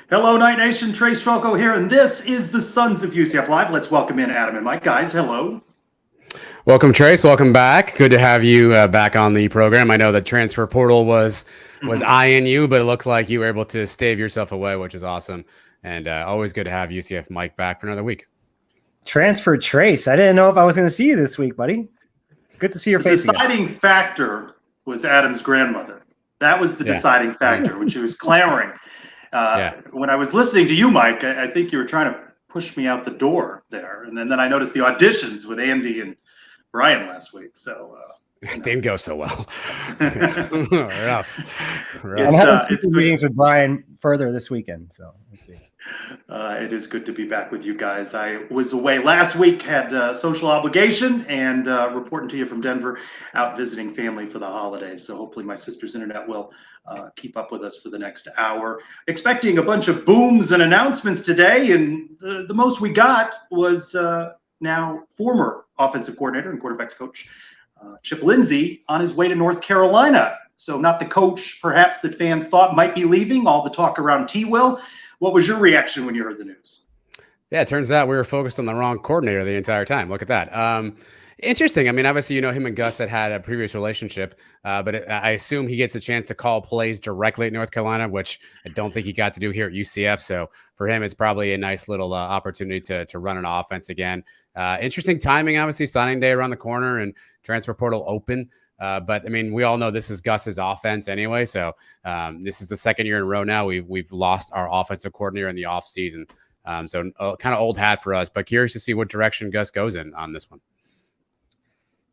Hello, Night Nation. Trey Strelko here, and this is the Sons of UCF Live. Let's welcome in Adam and Mike. Guys, hello. Welcome, Trace. Welcome back. Good to have you back on the program. I know the transfer portal was eyeing you, but it looks like you were able to stave yourself away, which is awesome. And always good to have UCF Mike back for another week. Transfer Trace. I didn't know if I was going to see you this week, buddy. Good to see your face. The deciding factor was Adam's grandmother. That was the deciding factor when she was clamoring. When I was listening to you, Mike, I think you were trying to push me out the door there. And then I noticed the auditions with Andy and Brian last week. So didn't go so well. Rough. I'm having some meetings with Brian further this weekend. So let's see. It is good to be back with you guys. I was away last week, had social obligation, and reporting to you from Denver, out visiting family for the holidays. So hopefully my sister's internet will keep up with us for the next hour. Expecting a bunch of booms and announcements today, and the most we got was now former offensive coordinator and quarterbacks coach Chip Lindsey on his way to North Carolina. So not the coach perhaps that fans thought might be leaving, all the talk around T-Will. What was your reaction when you heard the news? Yeah, it turns out we were focused on the wrong coordinator the entire time. Look at that. Interesting. I mean, obviously, him and Gus had a previous relationship, but I assume he gets a chance to call plays directly at North Carolina, which I don't think he got to do here at UCF. So for him, it's probably a nice little opportunity to run an offense again. Interesting timing, obviously, signing day around the corner and transfer portal open. But I mean, we all know this is Gus's offense anyway. So this is the second year in a row now we've lost our offensive coordinator in the offseason. So kind of old hat for us, but curious to see what direction Gus goes in on this one.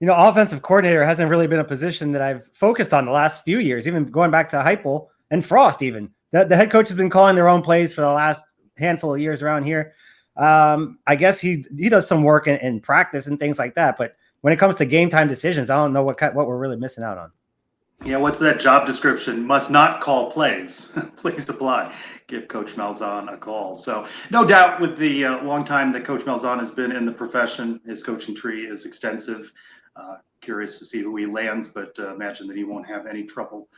Offensive coordinator hasn't really been a position that I've focused on the last few years, even going back to Heupel and Frost even. The head coach has been calling their own plays for the last handful of years around here. I guess he does some work in practice and things like that, but when it comes to game time decisions, I don't know what we're really missing out on. Yeah, what's that job description? Must not call plays. Please apply. Give Coach Malzahn a call. So no doubt with the long time that Coach Malzahn has been in the profession, his coaching tree is extensive. Curious to see who he lands, but imagine that he won't have any trouble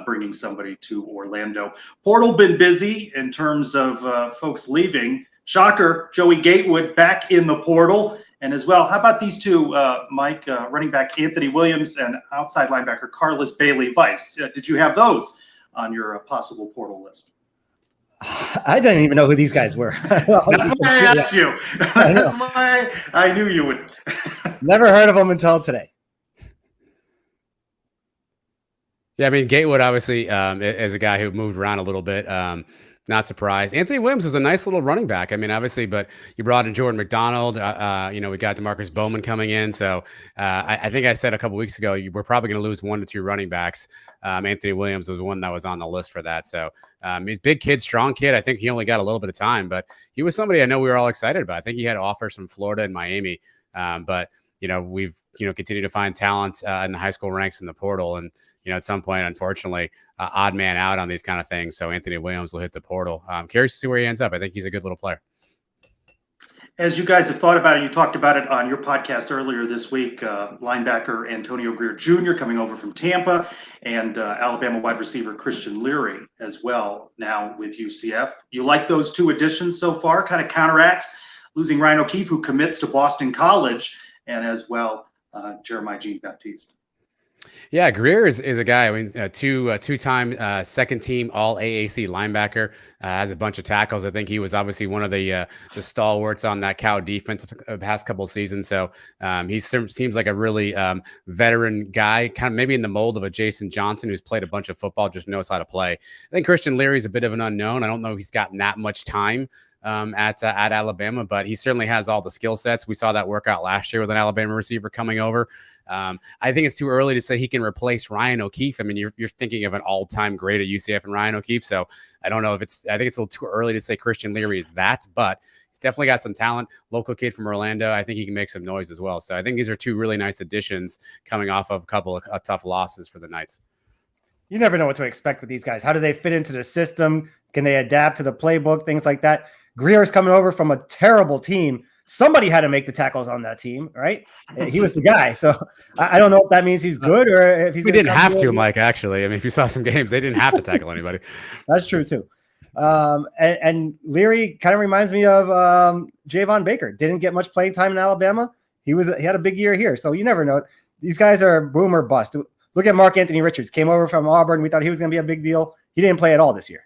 bringing somebody to Orlando. Portal been busy in terms of folks leaving. Shocker, Joey Gatewood back in the portal. And as well, how about these two, Mike, running back Anthony Williams and outside linebacker Carlos Bailey-Weiss? Did you have those on your possible portal list? I didn't even know who these guys were. That's why I asked you. That's why I knew you would. Never heard of them until today. Yeah, I mean, Gatewood obviously is a guy who moved around a little bit. Not surprised. Anthony Williams was a nice little running back. I mean, obviously, but you brought in Jordan McDonald. We got DeMarcus Bowman coming in. So I think I said a couple weeks ago, we're probably going to lose 1 to 2 running backs. Anthony Williams was one that was on the list for that. So he's a big kid, strong kid. I think he only got a little bit of time, but he was somebody I know we were all excited about. I think he had offers from Florida and Miami. But we've continued to find talent in the high school ranks in the portal, and at some point, unfortunately, odd man out on these kind of things. So Anthony Williams will hit the portal. I'm curious to see where he ends up. I think he's a good little player. As you guys have thought about it, you talked about it on your podcast earlier this week, linebacker Antonio Greer Jr. coming over from Tampa, and Alabama wide receiver Christian Leary as well, now with UCF. You like those two additions so far? Kind of counteracts losing Ryan O'Keefe, who commits to Boston College, and as well Jeremiah Jean-Baptiste. Yeah, Greer is a guy. I mean, two-time second team All AAC linebacker, has a bunch of tackles. I think he was obviously one of the stalwarts on that Cal defense the past couple of seasons. So he seems like a really veteran guy, kind of maybe in the mold of a Jason Johnson, who's played a bunch of football, just knows how to play. I think Christian Leary is a bit of an unknown. I don't know if he's gotten that much time at Alabama, but he certainly has all the skill sets. We saw that work out last year with an Alabama receiver coming over. I think it's too early to say he can replace Ryan O'Keefe. I mean, you're thinking of an all-time great at UCF and Ryan O'Keefe. So I don't know if I think it's a little too early to say Christian Leary is that, but he's definitely got some talent. Local kid from Orlando. I think he can make some noise as well. So I think these are two really nice additions coming off of a couple of tough losses for the Knights. You never know what to expect with these guys. How do they fit into the system? Can they adapt to the playbook? Things like that. Greer's coming over from a terrible team. Somebody had to make the tackles on that team, right? He was the guy. So I don't know if that means he's good or if he's. We didn't have to, Mike, actually. I mean, if you saw some games, they didn't have to tackle anybody. That's true, too. And Leary kind of reminds me of Javon Baker. Didn't get much playing time in Alabama. He had a big year here. So you never know. These guys are boom or bust. Look at Mark Anthony Richards. Came over from Auburn. We thought he was going to be a big deal. He didn't play at all this year.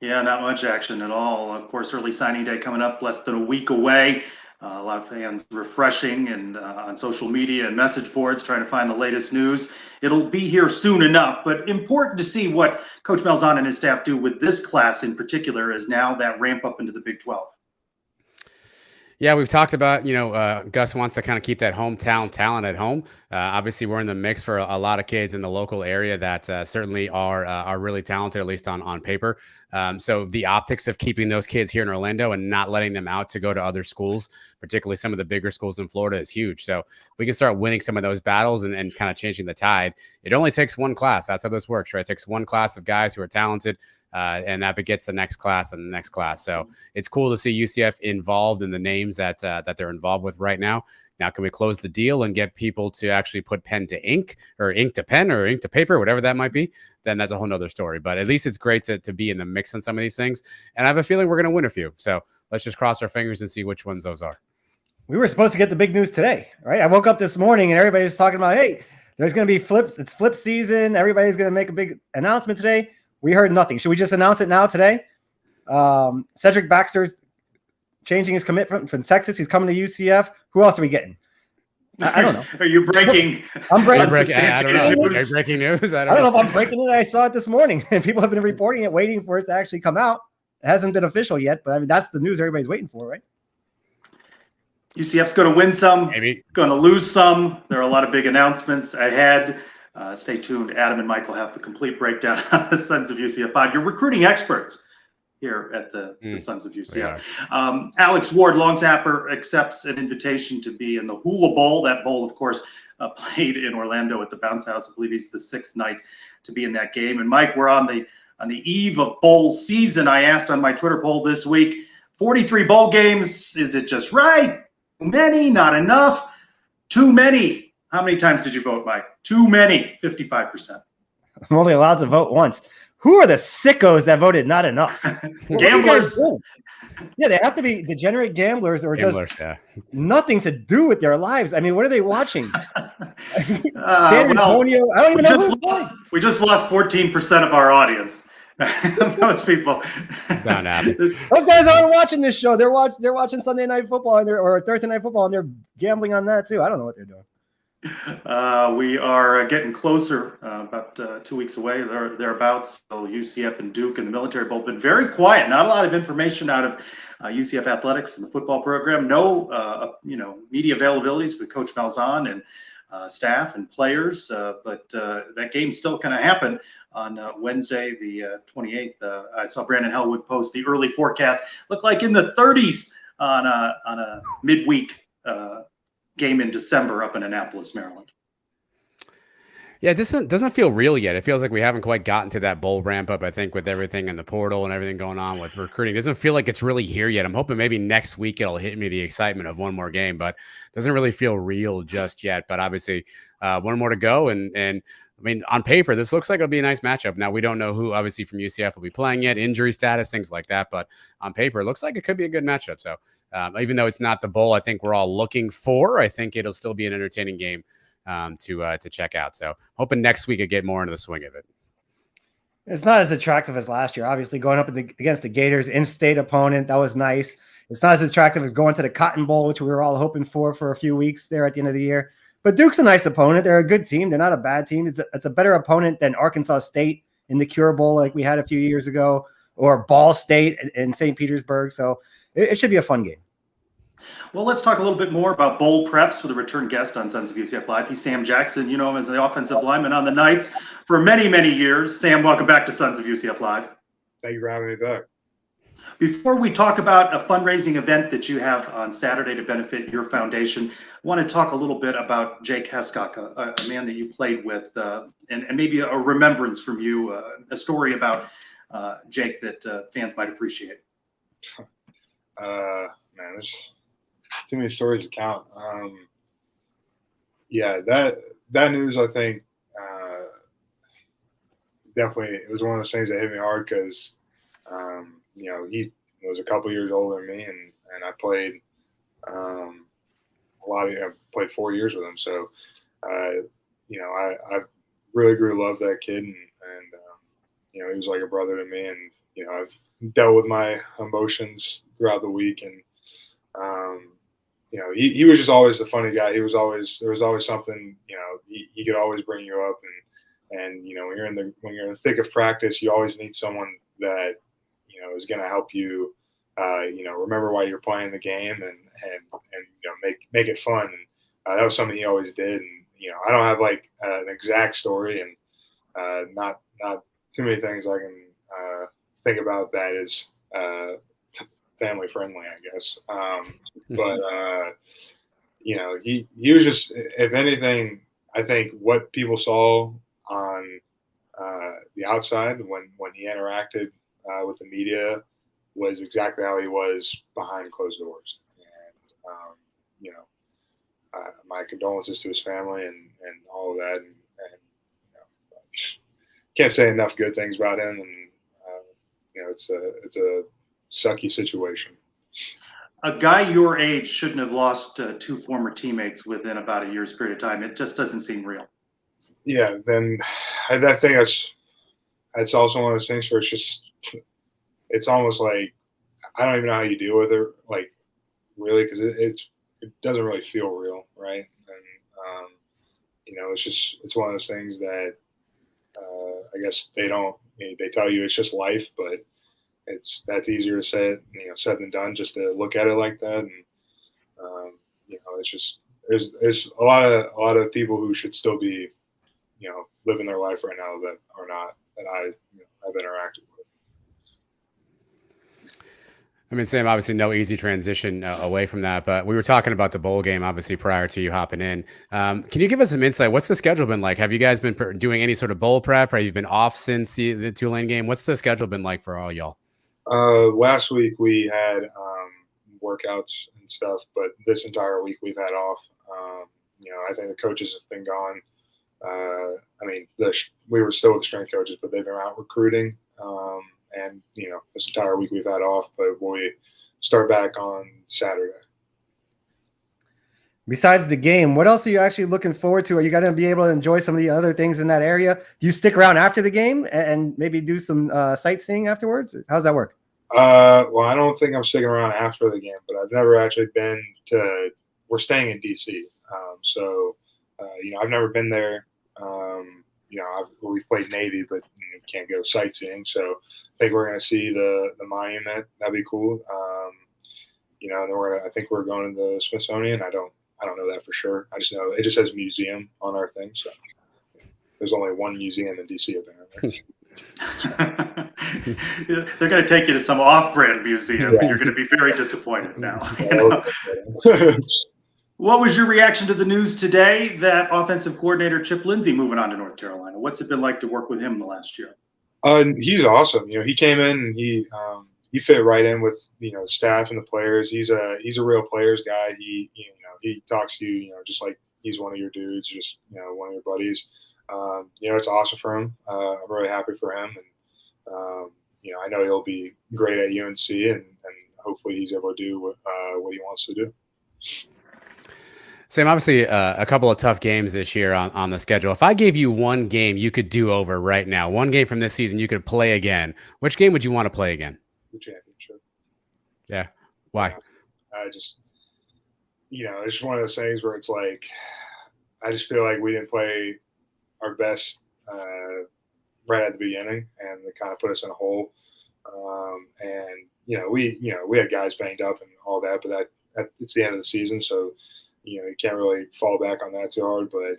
Yeah, not much action at all. Of course, early signing day coming up, less than a week away. A lot of fans refreshing and on social media and message boards trying to find the latest news. It'll be here soon enough, but important to see what Coach Malzahn and his staff do with this class in particular as now that ramp up into the Big 12. Yeah, we've talked about, Gus wants to kind of keep that hometown talent at home. Obviously, we're in the mix for a lot of kids in the local area that certainly are really talented, at least on paper. So the optics of keeping those kids here in Orlando and not letting them out to go to other schools, particularly some of the bigger schools in Florida, is huge. So we can start winning some of those battles and kind of changing the tide. It only takes one class. That's how this works, right? It takes one class of guys who are talented. And that begets the next class and the next class. So it's cool to see UCF involved in the names that they're involved with right now. Now, can we close the deal and get people to actually put pen to ink or ink to pen or ink to paper, whatever that might be? Then that's a whole nother story. But at least it's great to be in the mix on some of these things. And I have a feeling we're going to win a few. So let's just cross our fingers and see which ones those are. We were supposed to get the big news today, right? I woke up this morning and everybody's talking about, hey, there's going to be flips. It's flip season. Everybody's going to make a big announcement today. We heard nothing. Should we just announce it now today? Cedric Baxter's changing his commitment from Texas. He's coming to UCF. Who else are we getting? I don't know. Are you breaking? I'm breaking. I don't know. Breaking news. I don't know if I'm breaking it. I saw it this morning, and people have been reporting it, waiting for it to actually come out. It hasn't been official yet, but I mean that's the news everybody's waiting for, right? UCF's going to win some, maybe going to lose some. There are a lot of big announcements ahead. Stay tuned. Adam and Mike will have the complete breakdown on the Sons of UCF pod. You're recruiting experts here at the Sons of UCF. Alex Ward, long snapper, accepts an invitation to be in the Hula Bowl. That bowl, of course, played in Orlando at the Bounce House. I believe he's the sixth night to be in that game. And Mike, we're on the eve of bowl season. I asked on my Twitter poll this week, 43 bowl games. Is it just right? Too many? Not enough? Too many? How many times did you vote, Mike? Too many, 55%. I'm only allowed to vote once. Who are the sickos that voted not enough? Gamblers. Yeah, they have to be degenerate gamblers or just nothing to do with their lives. I mean, what are they watching? San Antonio? I don't even know. We just lost 14% of our audience. Those people. Those guys aren't watching this show. They're watching Sunday Night Football or Thursday Night Football, and they're gambling on that too. I don't know what they're doing. We are getting closer, about 2 weeks away, thereabouts. So UCF and Duke and the military both been very quiet. Not a lot of information out of UCF athletics and the football program. No, media availabilities with Coach Malzahn and staff and players. But that game's still going to happen on Wednesday, the 28th. I saw Brandon Hellwood post the early forecast. Looked like in the 30s on a midweek game in December up in Annapolis, Maryland. Yeah, it doesn't feel real yet. It feels like we haven't quite gotten to that bowl ramp up, I think, with everything in the portal and everything going on with recruiting. It doesn't feel like it's really here yet. I'm hoping maybe next week it'll hit me the excitement of one more game, but it doesn't really feel real just yet. But obviously, one more to go. And I mean, on paper, this looks like it'll be a nice matchup. Now, we don't know who, obviously, from UCF will be playing yet, injury status, things like that. But on paper, it looks like it could be a good matchup. So even though it's not the bowl I think we're all looking for, I think it'll still be an entertaining game to check out. So hoping next week I get more into the swing of it. It's not as attractive as last year. Obviously, going up against the Gators, in-state opponent, that was nice. It's not as attractive as going to the Cotton Bowl, which we were all hoping for a few weeks there at the end of the year. But Duke's a nice opponent. They're a good team. They're not a bad team. It's a better opponent than Arkansas State in the Cure Bowl like we had a few years ago, or Ball State in St. Petersburg. So it should be a fun game. Well, let's talk a little bit more about bowl preps with a return guest on Sons of UCF Live. He's Sam Jackson. You know him as the offensive lineman on the Knights for many, many years. Sam, welcome back to Sons of UCF Live. Thank you for having me back. Before we talk about a fundraising event that you have on Saturday to benefit your foundation, I want to talk a little bit about Jake Hescock, a man that you played with, and maybe a remembrance from you, a story about Jake that fans might appreciate. Man, there's too many stories to count. Yeah, that news, I think, definitely, it was one of those things that hit me hard because He was a couple years older than me, and I played I played 4 years with him. So, I really grew to love that kid, and he was like a brother to me. And I've dealt with my emotions throughout the week, and he was just always the funny guy. There was always something. He could always bring you up, and when you're in the thick of practice, you always need someone that is going to help you. Remember why you're playing the game, and make it fun. And that was something he always did. And I don't have like an exact story, and not too many things I can think about that is family friendly, I guess. But he was just, if anything, I think what people saw on the outside when he interacted with the media was exactly how he was behind closed doors. And my condolences to his family and all of that. And can't say enough good things about him. And it's a sucky situation. A guy your age shouldn't have lost two former teammates within about a year's period of time. It just doesn't seem real. Yeah, then I think that's also one of those things where it's almost like I don't even know how you deal with it, like really, because it doesn't really feel real, right? And it's one of those things that I guess they tell you it's just life, but that's easier to say, said than done, just to look at it like that. And it's just there's a lot of people who should still be living their life right now that are not, that I've interacted with. I mean, Sam, obviously no easy transition away from that, but we were talking about the bowl game, obviously, prior to you hopping in. Can you give us some insight? What's the schedule been like? Have you guys been doing any sort of bowl prep? Have you been off since the Tulane game? What's the schedule been like for all y'all? Last week we had workouts and stuff, but this entire week we've had off. I think the coaches have been gone. We were still with the strength coaches, but they've been out recruiting. And this entire week we've had off, but we start back on Saturday. Besides the game, what else are you actually looking forward to? Are you going to be able to enjoy some of the other things in that area? Do you stick around after the game and maybe do some sightseeing afterwards? How's that work? Well, I don't think I'm sticking around after the game, but I've never actually been to. We're staying in DC, I've never been there. We've played Navy, but can't go sightseeing. So I think we're going to see the monument. That'd be cool. And then I think we're going to the Smithsonian. I don't know that for sure. I just know it just says museum on our thing. So there's only one museum in DC apparently. They're going to take you to some off-brand museum, and you're going to be very disappointed now. What was your reaction to the news today that offensive coordinator Chip Lindsey moving on to North Carolina? What's it been like to work with him the last year? He's awesome. He came in and he fit right in with the staff and the players. He's a real players guy. He talks to you just like he's one of your dudes, just one of your buddies. It's awesome for him. I'm really happy for him, and I know he'll be great at UNC, and hopefully he's able to do what he wants to do. Sam, obviously a couple of tough games this year on the schedule. If I gave you one game you could do over right now, one game from this season you could play again, which game would you want to play again? The championship. Yeah. Why? I just, it's just one of those things where it's like, I just feel like we didn't play our best right at the beginning, and it kind of put us in a hole. We had guys banged up and all that, but it's the end of the season, so you can't really fall back on that too hard. But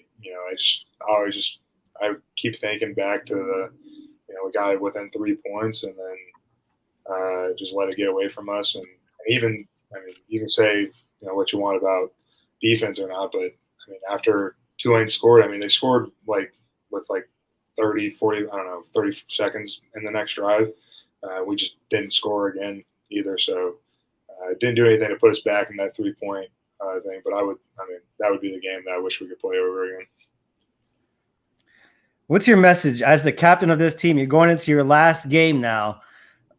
I keep thinking back to we got it within 3 points, and then just let it get away from us. And even you can say what you want about defense or not, but after Tulane scored, they scored with 30, 40, 30 seconds in the next drive. We just didn't score again either, so didn't do anything to put us back in that 3-point thing. But that would be the game that I wish we could play over again. What's your message as the captain of this team? You're going into your last game now.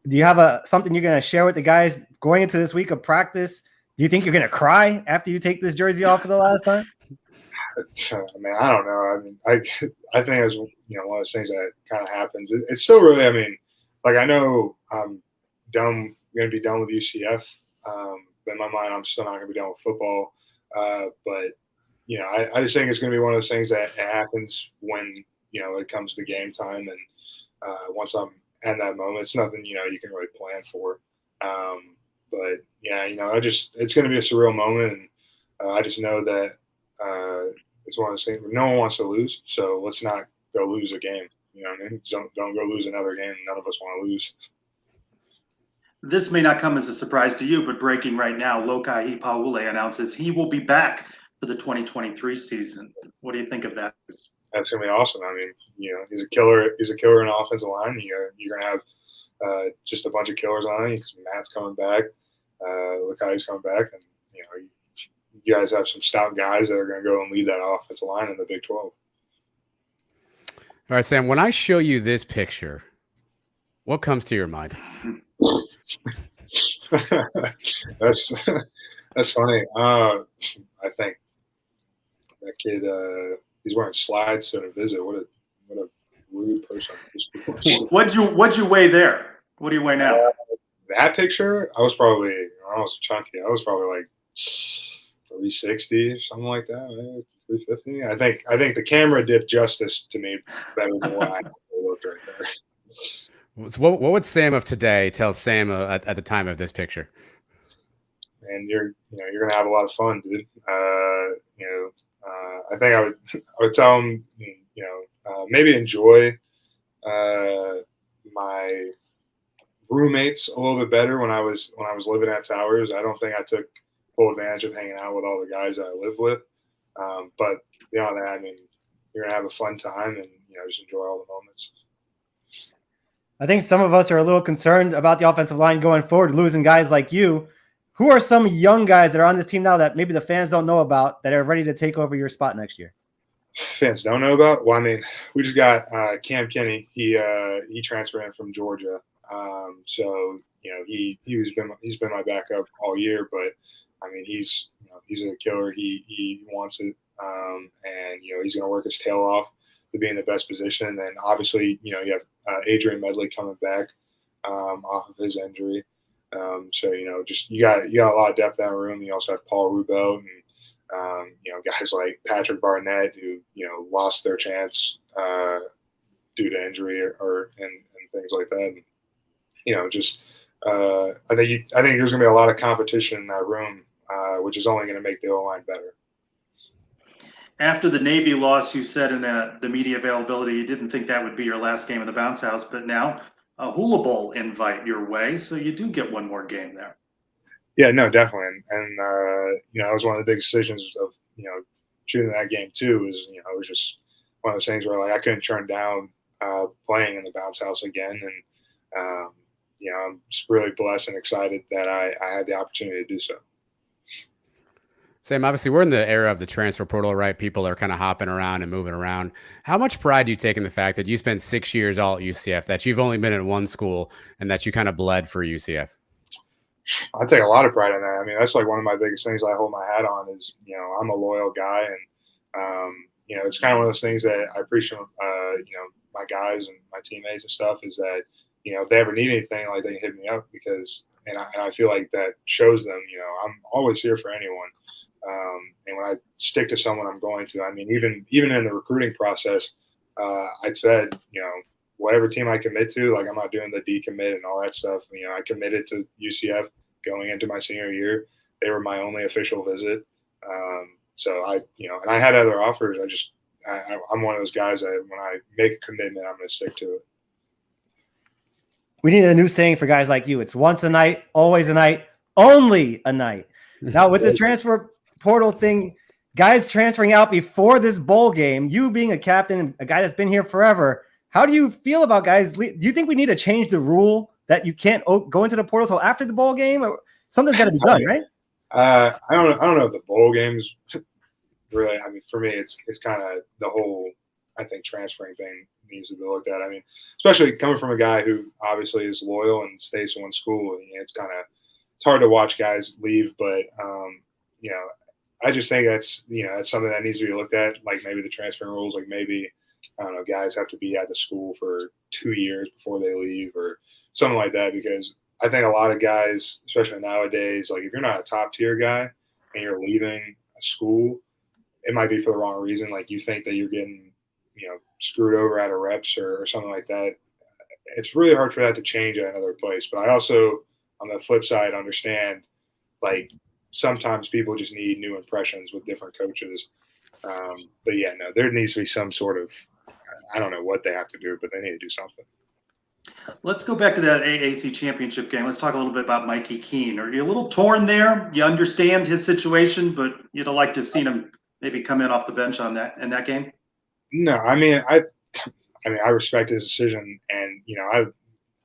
Do you have something you're going to share with the guys going into this week of practice? Do you think you're going to cry after you take this jersey off for the last time? I mean, I don't know. I mean, I think it's, one of those things that kind of happens. It's still really, I mean, like, I know I'm going to be done with UCF. But in my mind, I'm still not going to be done with football. But I just think it's going to be one of those things that happens when, it comes to game time. And once I'm at that moment, it's nothing, you can really plan for. But yeah, it's going to be a surreal moment. And I just know that it's one of those things where no one wants to lose. So let's not go lose a game. You know what I mean? Don't go lose another game. None of us want to lose. This may not come as a surprise to you, but breaking right now, Lokai Paule announces he will be back for the 2023 season. What do you think of that? That's gonna be awesome. I mean, he's a killer. He's a killer in offensive line. You're gonna have just a bunch of killers on it because Matt's coming back, Lokai's coming back, and you guys have some stout guys that are gonna go and lead that offensive line in the Big 12. All right, Sam. When I show you this picture, what comes to your mind? That's funny. I think that kid he's wearing slides to a visit. What a rude person. What'd you weigh there? What do you weigh now? That picture, I was chunky. I was probably like 360, something like that, maybe 350. I think the camera did justice to me better than what I looked right there. So what would Sam of today tell Sam at the time of this picture? And you're gonna have a lot of fun, dude. I think I would tell him, maybe enjoy my roommates a little bit better when I was living at Towers. I don't think I took full advantage of hanging out with all the guys that I lived with. But beyond that, I mean, you're gonna have a fun time and just enjoy all the moments. I think some of us are a little concerned about the offensive line going forward, losing guys like you. Who are some young guys that are on this team now that maybe the fans don't know about that are ready to take over your spot next year? Fans don't know about? Well, I mean, we just got Cam Kinney. He transferred in from Georgia. So he's been my backup all year, but I mean he's a killer. He wants it, and he's going to work his tail off to be in the best position. And then obviously you have Adrian Medley coming back off of his injury. So just you got a lot of depth in that room. You also have Paul Rubel and guys like Patrick Barnett who lost their chance due to injury and things like that. And, I think there's going to be a lot of competition in that room, which is only going to make the O-line better. After the Navy loss, you said in the media availability you didn't think that would be your last game of the Bounce House, but now a Hula Bowl invite your way, so you do get one more game there. Yeah, no, definitely, and it was one of the big decisions of shooting that game too. It was just one of those things where I couldn't turn down playing in the Bounce House again, and I'm just really blessed and excited that I had the opportunity to do so. Sam, obviously we're in the era of the transfer portal, right? People are kind of hopping around and moving around. How much pride do you take in the fact that you spent 6 years all at UCF, that you've only been at one school, and that you kind of bled for UCF? I take a lot of pride in that. I mean, that's like one of my biggest things I hold my hat on is, I'm a loyal guy. And, it's kind of one of those things that I appreciate, my guys and my teammates and stuff is that, if they ever need anything, they can hit me up because, and I feel like that shows them, I'm always here for anyone. And when I stick to someone, I'm going to. I mean, even in the recruiting process, I said, whatever team I commit to, I'm not doing the decommit and all that stuff. I committed to UCF going into my senior year. They were my only official visit. So and I had other offers. I'm one of those guys that when I make a commitment, I'm going to stick to it. We need a new saying for guys like you. It's once a night, always a night, only a night. Now with the transfer portal thing, guys transferring out before this bowl game, you being a captain, a guy that's been here forever, how do you feel about guys? Do you think we need to change the rule that you can't go into the portal till after the bowl game? Or something's got to be done, right? I don't know if the bowl games really. I mean, for me, it's kind of the whole I think transferring thing needs to be looked at. I mean, especially coming from a guy who obviously is loyal and stays to one school, and it's hard to watch guys leave. But you know, I just think that's something that needs to be looked at. Like maybe the transfer rules, like maybe I don't know, guys have to be at the school for 2 years before they leave or something like that. Because I think a lot of guys, especially nowadays, like if you're not a top tier guy and you're leaving a school, it might be for the wrong reason. Like you think that you're getting, screwed over out of reps or something like that. It's really hard for that to change at another place. But I also, on the flip side, understand like sometimes people just need new impressions with different coaches. But yeah, no, there needs to be some sort of, I don't know what they have to do, but they need to do something. Let's go back to that AAC championship game. Let's talk a little bit about Mikey Keene. Are you a little torn there? You understand his situation, but you'd have liked to have seen him maybe come in off the bench in that game? No, I mean, I respect his decision, and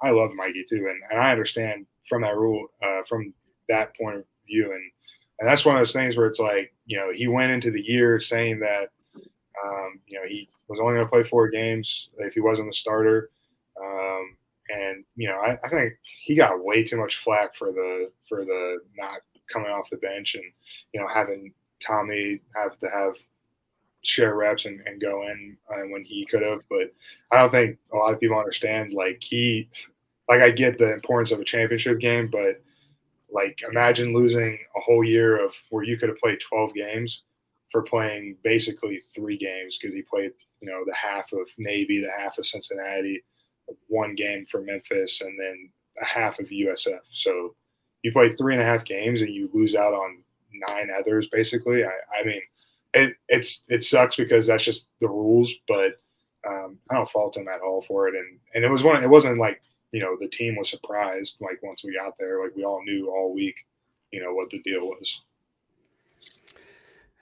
I love Mikey too, and I understand from that rule, from that point of view, and that's one of those things where it's like, he went into the year saying that, he was only going to play 4 games if he wasn't the starter, and I think he got way too much flack for the not coming off the bench and having Tommy have to have share reps and go in when he could have. But I don't think a lot of people understand, I get the importance of a championship game, but imagine losing a whole year of where you could have played 12 games for playing basically 3 games because he played, the half of Navy, the half of Cincinnati, 1 game for Memphis, and then a half of USF. So you play 3.5 games and you lose out on 9 others, basically. I mean, it sucks because that's just the rules, but I don't fault him at all for it. And it wasn't like, the team was surprised, once we got there, we all knew all week, what the deal was.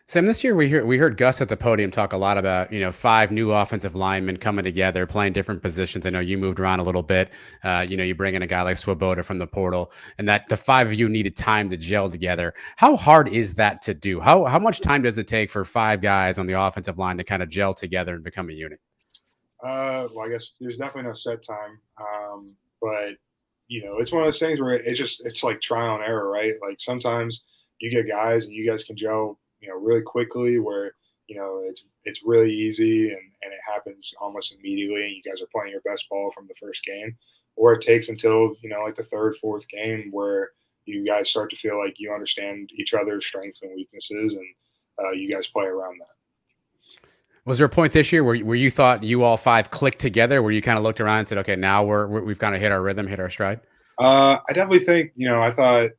Sam, this year we heard Gus at the podium talk a lot about, 5 new offensive linemen coming together, playing different positions. I know you moved around a little bit. You bring in a guy like Swoboda from the portal, and that the 5 of you needed time to gel together. How hard is that to do? How much time does it take for 5 guys on the offensive line to kind of gel together and become a unit? Well, I guess there's definitely no set time. But it's one of those things where it's like trial and error, right? Like sometimes you get guys and you guys can gel, really quickly where, it's really easy and it happens almost immediately and you guys are playing your best ball from the first game, or it takes until, the 3rd, 4th game where you guys start to feel like you understand each other's strengths and weaknesses and you guys play around that. Was there a point this year where you thought you all 5 clicked together, where you kind of looked around and said, okay, now we've kind of hit our rhythm, hit our stride? I definitely think, I thought,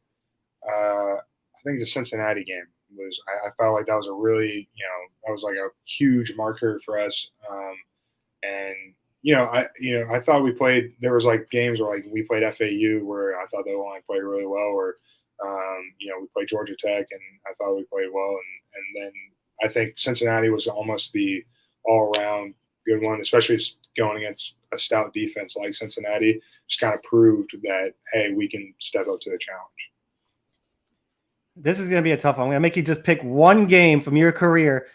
I think the Cincinnati game was, I felt like that was a really, that was like a huge marker for us. And, I thought we played, there was games where we played FAU where I thought the O-line played really well, or, we played Georgia Tech and I thought we played well. And then I think Cincinnati was almost the all-around good one, especially going against a stout defense like Cincinnati. Just kind of proved that, hey, we can step up to the challenge. This is going to be a tough one. I'm going to make you just pick one game from your career.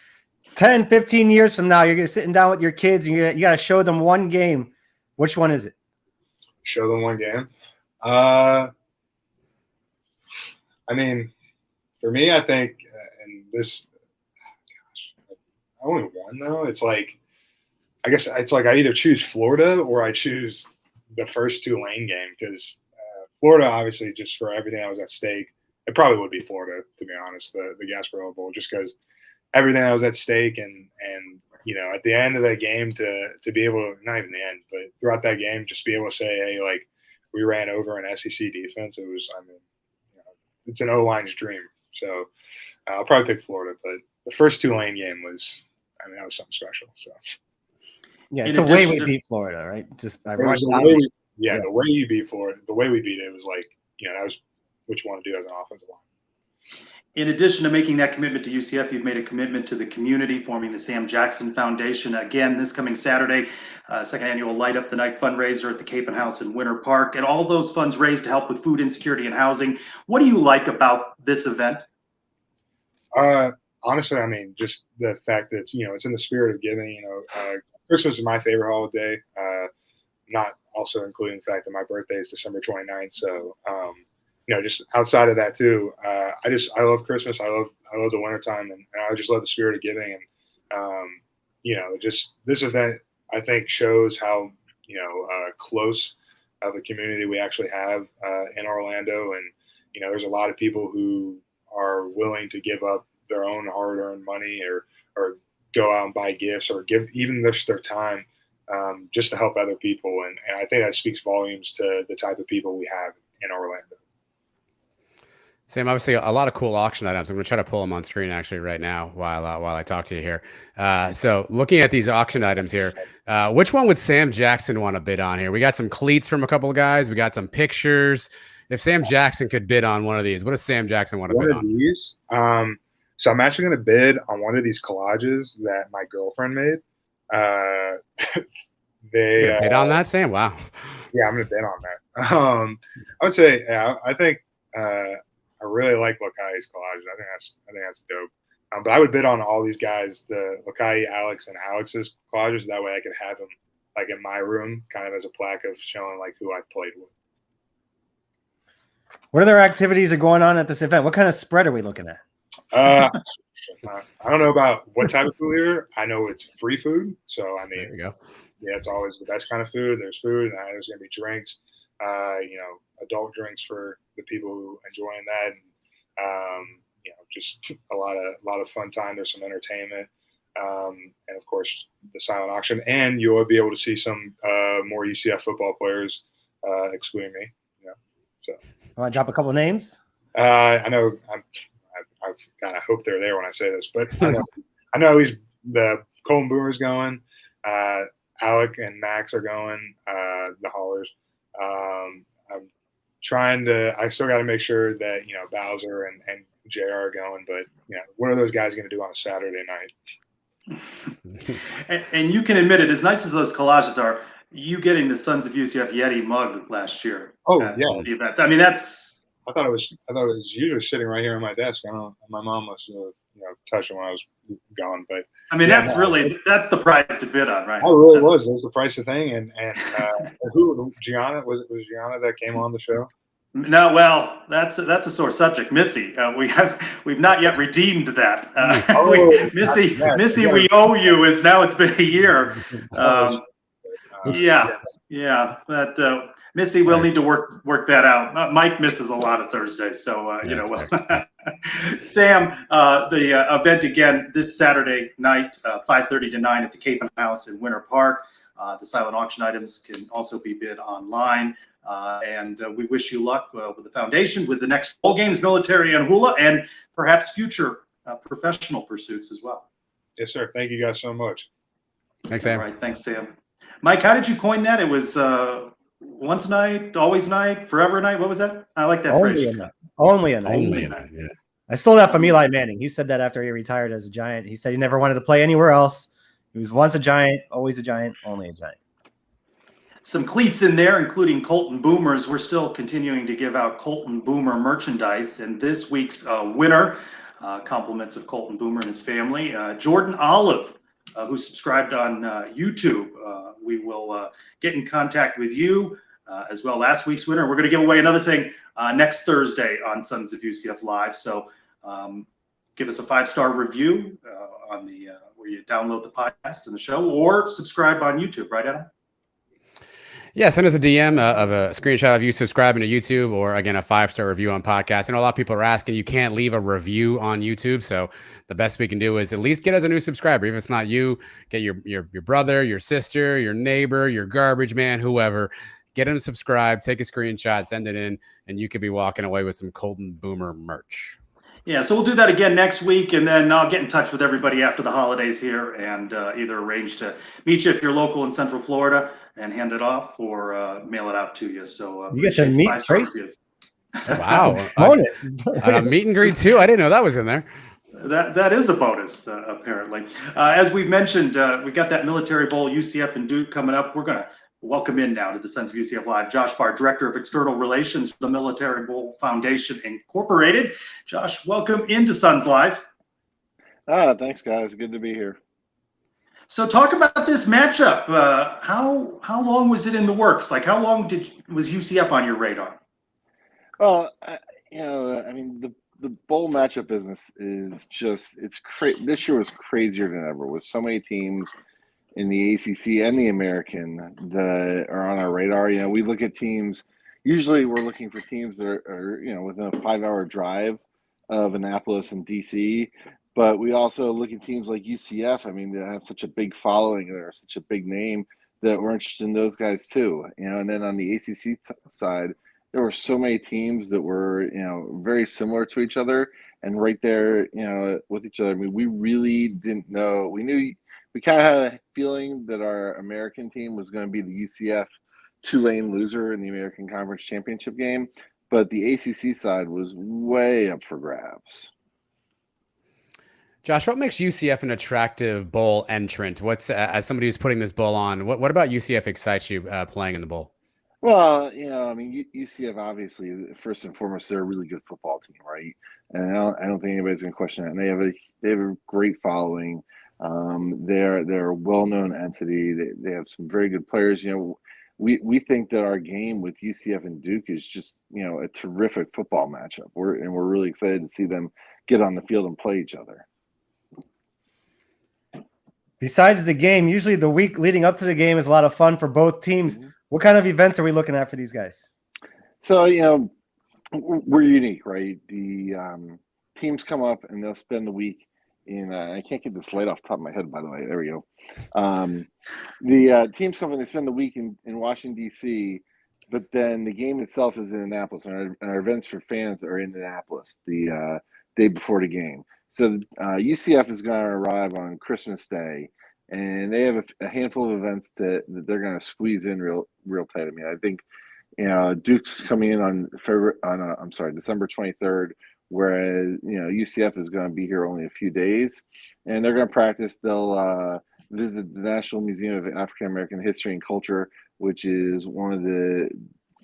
10, 15 years from now, you're sitting down with your kids and you got to show them one game. Which one is it? Show them one game? I mean, for me, I think, and this – only one though. It's I guess it's I either choose Florida or I choose the first Tulane game because Florida, obviously, just for everything that was at stake, it probably would be Florida, to be honest, the Gasparilla Bowl, just because everything that was at stake and at the end of that game to be able to, not even the end, but throughout that game, just be able to say, hey, we ran over an SEC defense. It was, it's an O-line's dream. So I'll probably pick Florida, but the first Tulane game was, that was something special. So yeah, it's the way we beat Florida, right? Just the way you beat Florida, the way we beat it was that was what you want to do as an offensive line. In addition to making that commitment to UCF, you've made a commitment to the community, forming the Sam Jackson Foundation. Again, this coming Saturday, second annual Light Up the Night fundraiser at the Capen House in Winter Park, and all those funds raised to help with food insecurity and housing. What do you like about this event? honestly, I mean, just the fact that, it's in the spirit of giving, Christmas is my favorite holiday, not also including the fact that my birthday is December 29th. So, just outside of that too, I love Christmas. I love the wintertime, and I just love the spirit of giving. And, just this event, I think, shows how, close of a community we actually have in Orlando. And, there's a lot of people who are willing to give up their own hard-earned money or go out and buy gifts or give even their time just to help other people. And I think that speaks volumes to the type of people we have in Orlando. Sam, obviously a lot of cool auction items. I'm going to try to pull them on screen actually right now while I talk to you here. So looking at these auction items here, which one would Sam Jackson want to bid on here? We got some cleats from a couple of guys. We got some pictures. If Sam Jackson could bid on one of these, what does Sam Jackson want to bid on? One of these? So I'm actually going to bid on one of these collages that my girlfriend made. You're gonna bid on that, Sam? Wow. Yeah, I'm going to bid on that. I would say, I think I really like Lokai's collage. I think that's dope. But I would bid on all these guys, the Lokai, Alex, and Alex's collages. That way I could have them like in my room, kind of as a plaque of showing like who I've played with. What other activities are going on at this event? What kind of spread are we looking at? I don't know about what type of food here. I know it's free food. So, I mean, There you go. yeah, it's always the best kind of food. There's food, and there's going to be drinks, adult drinks for the people who are enjoying that. And, just a lot of fun time. There's some entertainment. And of course the silent auction, and you'll be able to see some more UCF football players, excluding me. So I want to drop a couple of names. I know I hope they're there when I say this, but I know he's the Colton Boomer's going. Alec and Max are going. The Haulers. I'm trying to. I still got to make sure that Bowser and JR are going, but what are those guys going to do on a Saturday night? And you can admit it, as nice as those collages are, you getting the Sons of UCF Yeti mug last year. Oh, at yeah. the event. I mean, that's. I thought it was usually sitting right here on my desk. I don't know. My mom must have touched it when I was gone, but I mean, that's the price to bid on, right? Oh, it really was. It was the price of thing, and who Gianna was Gianna that came on the show? No, well, that's a sore subject. Missy, we've not yet redeemed that. Missy, we owe you. As now it's been a year. Yeah. That Missy, we'll need to work that out. Mike misses a lot of Thursdays, so Sam, the event again this Saturday night, 5:30 to 9 at the Capen House in Winter Park. The silent auction items can also be bid online. And we wish you luck with the foundation, with the next bowl games, military and hula, and perhaps future professional pursuits as well. Yes, sir. Thank you guys so much. Thanks, Sam. All right. Thanks, Sam. Mike, how did you coin that? It was once a night, always a night, forever a night. What was that? I like that Only phrase. a night. Only a night. Only a night, yeah. I stole that from Eli Manning. He said that after he retired as a Giant. He said he never wanted to play anywhere else. He was once a Giant, always a Giant, only a Giant. Some cleats in there, including Colton Boomers. We're still continuing to give out Colton Boomer merchandise. And this week's winner, compliments of Colton Boomer and his family, Jordan Olive, who subscribed on YouTube. We will get in contact with you as well. Last week's winner. We're going to give away another thing next Thursday on Sons of UCF Live. So give us a 5-star review on the where you download the podcast and the show, or subscribe on YouTube, right, Adam? Yeah, send us a DM of a screenshot of you subscribing to YouTube, or again, a 5-star review on podcast. And a lot of people are asking, you can't leave a review on YouTube. So the best we can do is at least get us a new subscriber. If it's not you, get your brother, your sister, your neighbor, your garbage man, whoever. Get them subscribed, take a screenshot, send it in, and you could be walking away with some Colton Boomer merch. Yeah, so we'll do that again next week, and then I'll get in touch with everybody after the holidays here and either arrange to meet you if you're local in Central Florida and hand it off, or mail it out to you. So you get to meet Trace. Wow, bonus. A meet and greet too. I didn't know that was in there. That is a bonus, apparently. As we've mentioned, we got that Military Bowl, UCF and Duke coming up. We're going to welcome in now to the Sons of UCF Live, Josh Barr, Director of External Relations for the Military Bowl Foundation Incorporated. Josh, welcome into Sons Live. Thanks, guys. Good to be here. So talk about this matchup. How long was it in the works? Like how long was UCF on your radar? Well, I mean, the bowl matchup business is just it's crazy. This year was crazier than ever with so many teams in the ACC and the American that are on our radar. We look at teams. Usually, we're looking for teams that are within a 5-hour drive of Annapolis and DC. But we also look at teams like UCF. I mean, they have such a big following. They're such a big name that we're interested in those guys too. And then on the ACC side, there were so many teams that were very similar to each other and right there with each other. I mean, we really didn't know. We kind of had a feeling that our American team was going to be the UCF Tulane loser in the American Conference Championship game, but the ACC side was way up for grabs. Josh, what makes UCF an attractive bowl entrant? What's as somebody who's putting this bowl on? What about UCF excites you playing in the bowl? Well, I mean, UCF obviously, first and foremost, they're a really good football team, right? And I don't think anybody's going to question that. And they have a great following. They're a well-known entity. They have some very good players. We think that our game with UCF and Duke is just a terrific football matchup. We're really excited to see them get on the field and play each other. Besides the game, usually the week leading up to the game is a lot of fun for both teams. Mm-hmm. What kind of events are we looking at for these guys? So, we're unique, right? The teams come up and they'll spend the week in, I can't get this light off the top of my head, by the way. There we go. The teams come and they spend the week in Washington, D.C., but then the game itself is in Annapolis, and our events for fans are in Annapolis the day before the game. So UCF is going to arrive on Christmas Day, and they have a handful of events that they're going to squeeze in real tight. I mean, I think Duke's coming in on December 23rd, whereas UCF is going to be here only a few days, and they're going to practice. They'll visit the National Museum of African American History and Culture, which is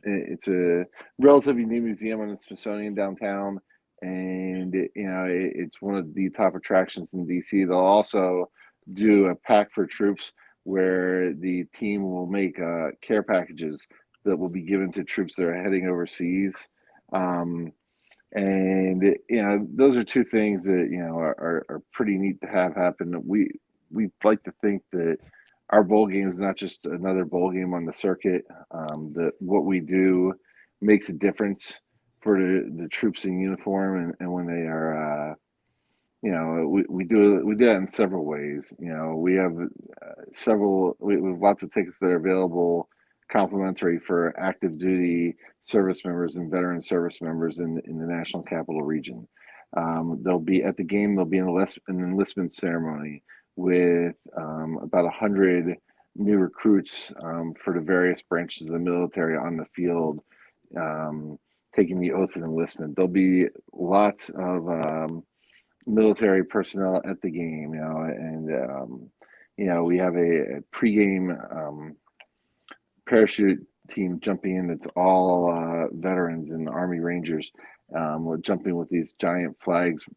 it's a relatively new museum on the Smithsonian downtown. And it's one of the top attractions in DC. They'll also do a pack for troops where the team will make care packages that will be given to troops that are heading overseas. And those are two things that are pretty neat to have happen. We like to think that our bowl game is not just another bowl game on the circuit. That what we do makes a difference for the troops in uniform, and when they are, we do that in several ways. We have we have lots of tickets that are available complimentary for active duty service members and veteran service members in the National Capital Region. They'll be at the game. They'll be in an enlistment ceremony with about 100 new recruits for the various branches of the military on the field. Taking the oath of enlistment. There'll be lots of military personnel at the game, and we have a pregame parachute team jumping in. It's all veterans and Army Rangers jumping with these giant flags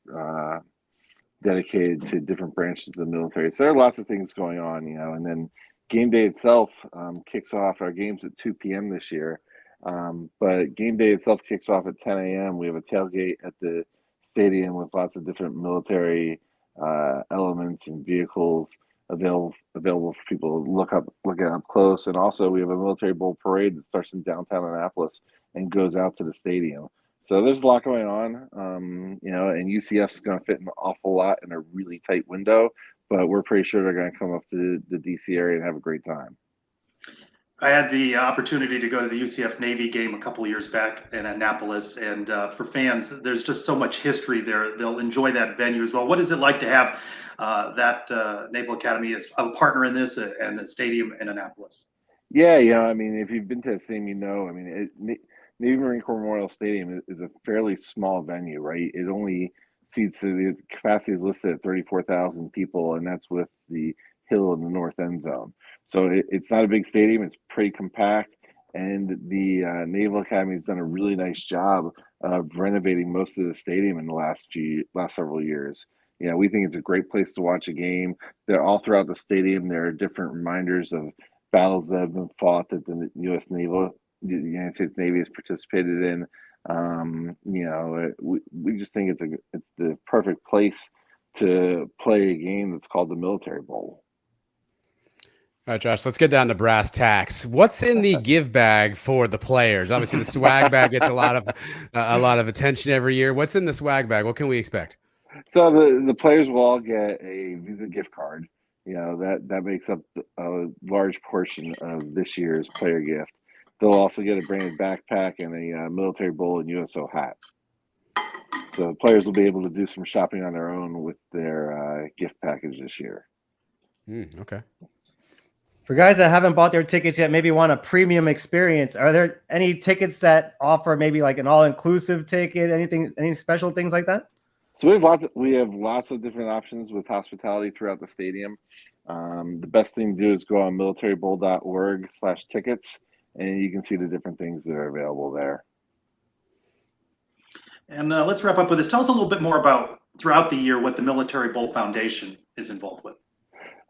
dedicated to different branches of the military. So there are lots of things going on, and then game day itself kicks off. Our game's at 2 p.m. this year. But game day itself kicks off at 10 a.m. We have a tailgate at the stadium with lots of different military elements and vehicles available for people to look at up close. And also we have a military bowl parade that starts in downtown Annapolis and goes out to the stadium. So there's a lot going on, and UCF is going to fit an awful lot in a really tight window, but we're pretty sure they're going to come up to the DC area and have a great time. I had the opportunity to go to the UCF Navy game a couple of years back in Annapolis, and for fans, there's just so much history there. They'll enjoy that venue as well. What is it like to have that Naval Academy as a partner in this and the stadium in Annapolis? Yeah, I mean, if you've been to the stadium, I mean, Navy Marine Corps Memorial Stadium is a fairly small venue, right? It only seats, the capacity is listed at 34,000 people, and that's with the hill in the north end zone. So it's not a big stadium. It's pretty compact, and the Naval Academy has done a really nice job of renovating most of the stadium in the last several years. we think it's a great place to watch a game. They're all throughout the stadium. There are different reminders of battles that have been fought that the the United States Navy has participated in. We just think it's the perfect place to play a game that's called the Military Bowl. All right, Josh, let's get down to brass tacks. What's in the give bag for the players? Obviously, the swag bag gets a lot of attention every year. What's in the swag bag? What can we expect? So the players will all get a Visa gift card. That makes up a large portion of this year's player gift. They'll also get a branded backpack and a Military Bowl and USO hat. So players will be able to do some shopping on their own with their gift package this year. Okay. For guys that haven't bought their tickets yet, maybe want a premium experience, are there any tickets that offer maybe like an all-inclusive ticket, any special things like that? So we have lots of different options with hospitality throughout the stadium. The best thing to do is go on militarybowl.org/tickets, and you can see the different things that are available there. And let's wrap up with this. Tell us a little bit more about throughout the year what the Military Bowl Foundation is involved with.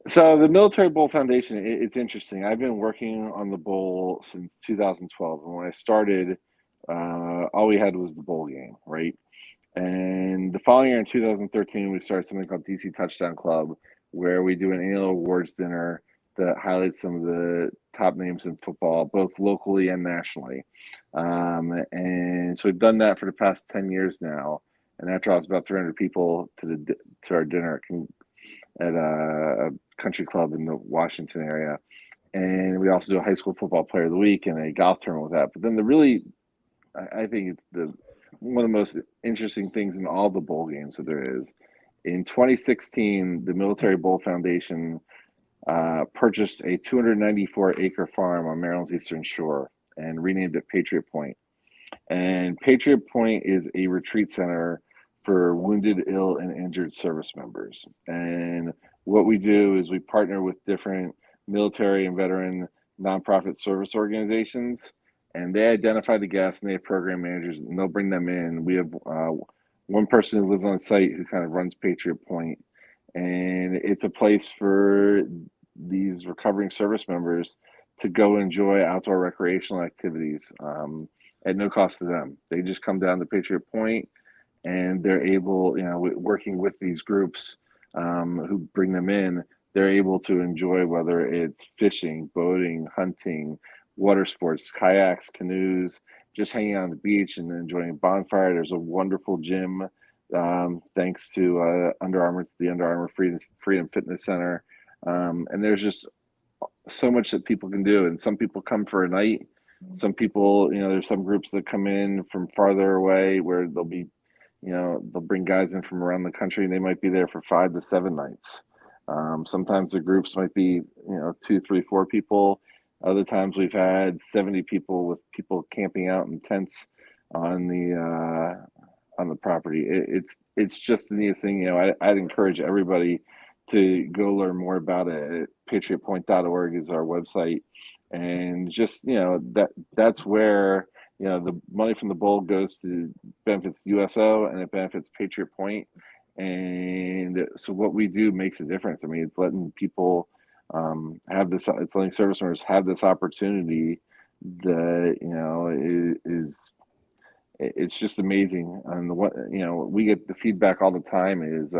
So the Military Bowl Foundation, it's interesting. I've been working on the bowl since 2012, and when I started, all we had was the bowl game, right? And the following year in 2013, we started something called DC Touchdown Club, where we do an annual awards dinner that highlights some of the top names in football, both locally and nationally. And so we've done that for the past 10 years now, and that draws about 300 people to our dinner at a country club in the Washington area. And we also do a high school football player of the week and a golf tournament with that. But then I think it's one of the most interesting things in all the bowl games that there is. In 2016, the Military Bowl Foundation purchased a 294-acre farm on Maryland's Eastern Shore and renamed it Patriot Point. And Patriot Point is a retreat center for wounded, ill, and injured service members. And what we do is we partner with different military and veteran nonprofit service organizations, and they identify the guests and they have program managers, and they'll bring them in. We have one person who lives on site who kind of runs Patriot Point, and it's a place for these recovering service members to go enjoy outdoor recreational activities at no cost to them. They just come down to Patriot Point, and they're able, working with these groups who bring them in, they're able to enjoy whether it's fishing, boating, hunting, water sports, kayaks, canoes, just hanging out on the beach and enjoying a bonfire. There's a wonderful gym, thanks to Under Armour, the Under Armour Freedom Fitness Center. And there's just so much that people can do. And some people come for a night. Some people, there's some groups that come in from farther away where they'll bring guys in from around the country, and they might be there for 5 to 7 nights. Sometimes the groups might be, 2, 3, 4 people. Other times we've had 70 people with people camping out in tents on the property. It's just the neatest thing. I'd encourage everybody to go learn more about it. Patriotpoint.org is our website, and just that's where the money from the bowl goes to benefits USO, and it benefits Patriot Point. And so what we do makes a difference. I mean, it's letting people it's letting service members have this opportunity that it's just amazing. And we get the feedback all the time is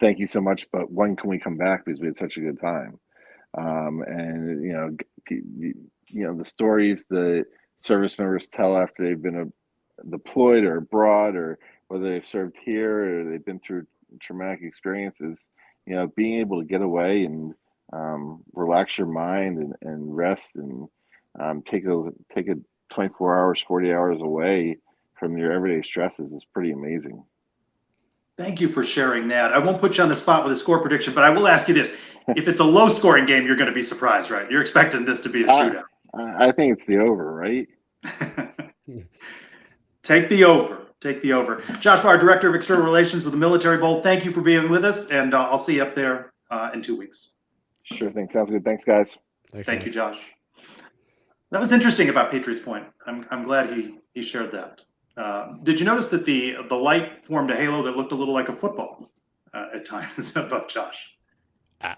thank you so much, but when can we come back because we had such a good time? And the stories that service members tell after they've been deployed or abroad, or whether they've served here or they've been through traumatic experiences, being able to get away and relax your mind and rest and take a 24 hours, 40 hours away from your everyday stresses is pretty amazing. Thank you for sharing that. I won't put you on the spot with a score prediction, but I will ask you this. If it's a low scoring game, you're going to be surprised, right? You're expecting this to be a shootout. I think it's the over, right? Take the over. Take the over. Josh Barr, Director of External Relations with the Military Bowl, thank you for being with us, and I'll see you up there in 2 weeks. Sure thing. Sounds good. Thanks, guys. Thank you, Josh. That was interesting about Patriots Point. I'm glad he shared that. Did you notice that the light formed a halo that looked a little like a football at times above Josh?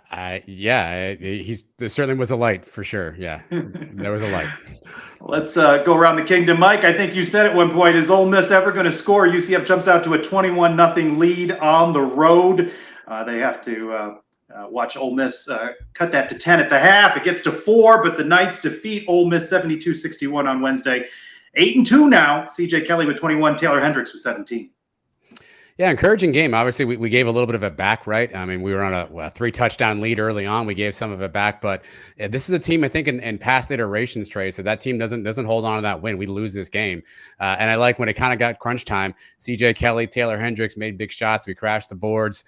There certainly was a light for sure. Yeah, there was a light. Let's go around the kingdom. Mike, I think you said at one point, is Ole Miss ever going to score? UCF jumps out to a 21-0 lead on the road. They have to watch Ole Miss cut that to 10 at the half. It gets to 4, but the Knights defeat Ole Miss 72-61 on Wednesday. 8-2 now. CJ Kelly with 21, Taylor Hendricks with 17. Yeah, encouraging game. Obviously, we gave a little bit of it back, right? I mean, we were on a 3-touchdown lead early on. We gave some of it back, but this is a team I think in past iterations, Trey. So that team doesn't hold on to that win. We lose this game, and I like when it kind of got crunch time. CJ Kelly, Taylor Hendricks made big shots. We crashed the boards.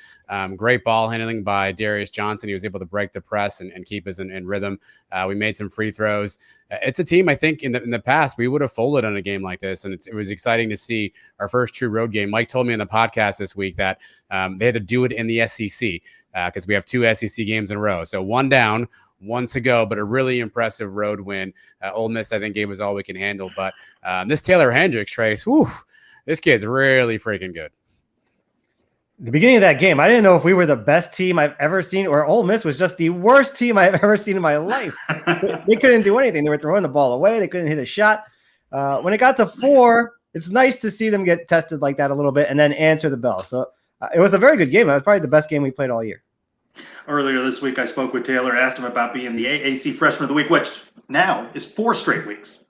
Great ball handling by Darius Johnson. He was able to break the press and keep us in rhythm. We made some free throws. It's a team I think in the past we would have folded on a game like this, and it was exciting to see our first true road game. Mike told me in the podcast this week that they had to do it in the SEC because we have 2 SEC games in a row. So 1 down, 1 to go, but a really impressive road win. Ole Miss I think gave us all we can handle, but this Taylor Hendricks, Trace, this kid's really freaking good. The beginning of that game, I didn't know if we were the best team I've ever seen or Ole Miss was just the worst team I've ever seen in my life. They couldn't do anything. They were throwing the ball away. They couldn't hit a shot. When it got to 4, it's nice to see them get tested like that a little bit and then answer the bell. So it was a very good game. It was probably the best game we played all year. Earlier this week, I spoke with Taylor, asked him about being the AAC Freshman of the Week, which now is 4 straight weeks.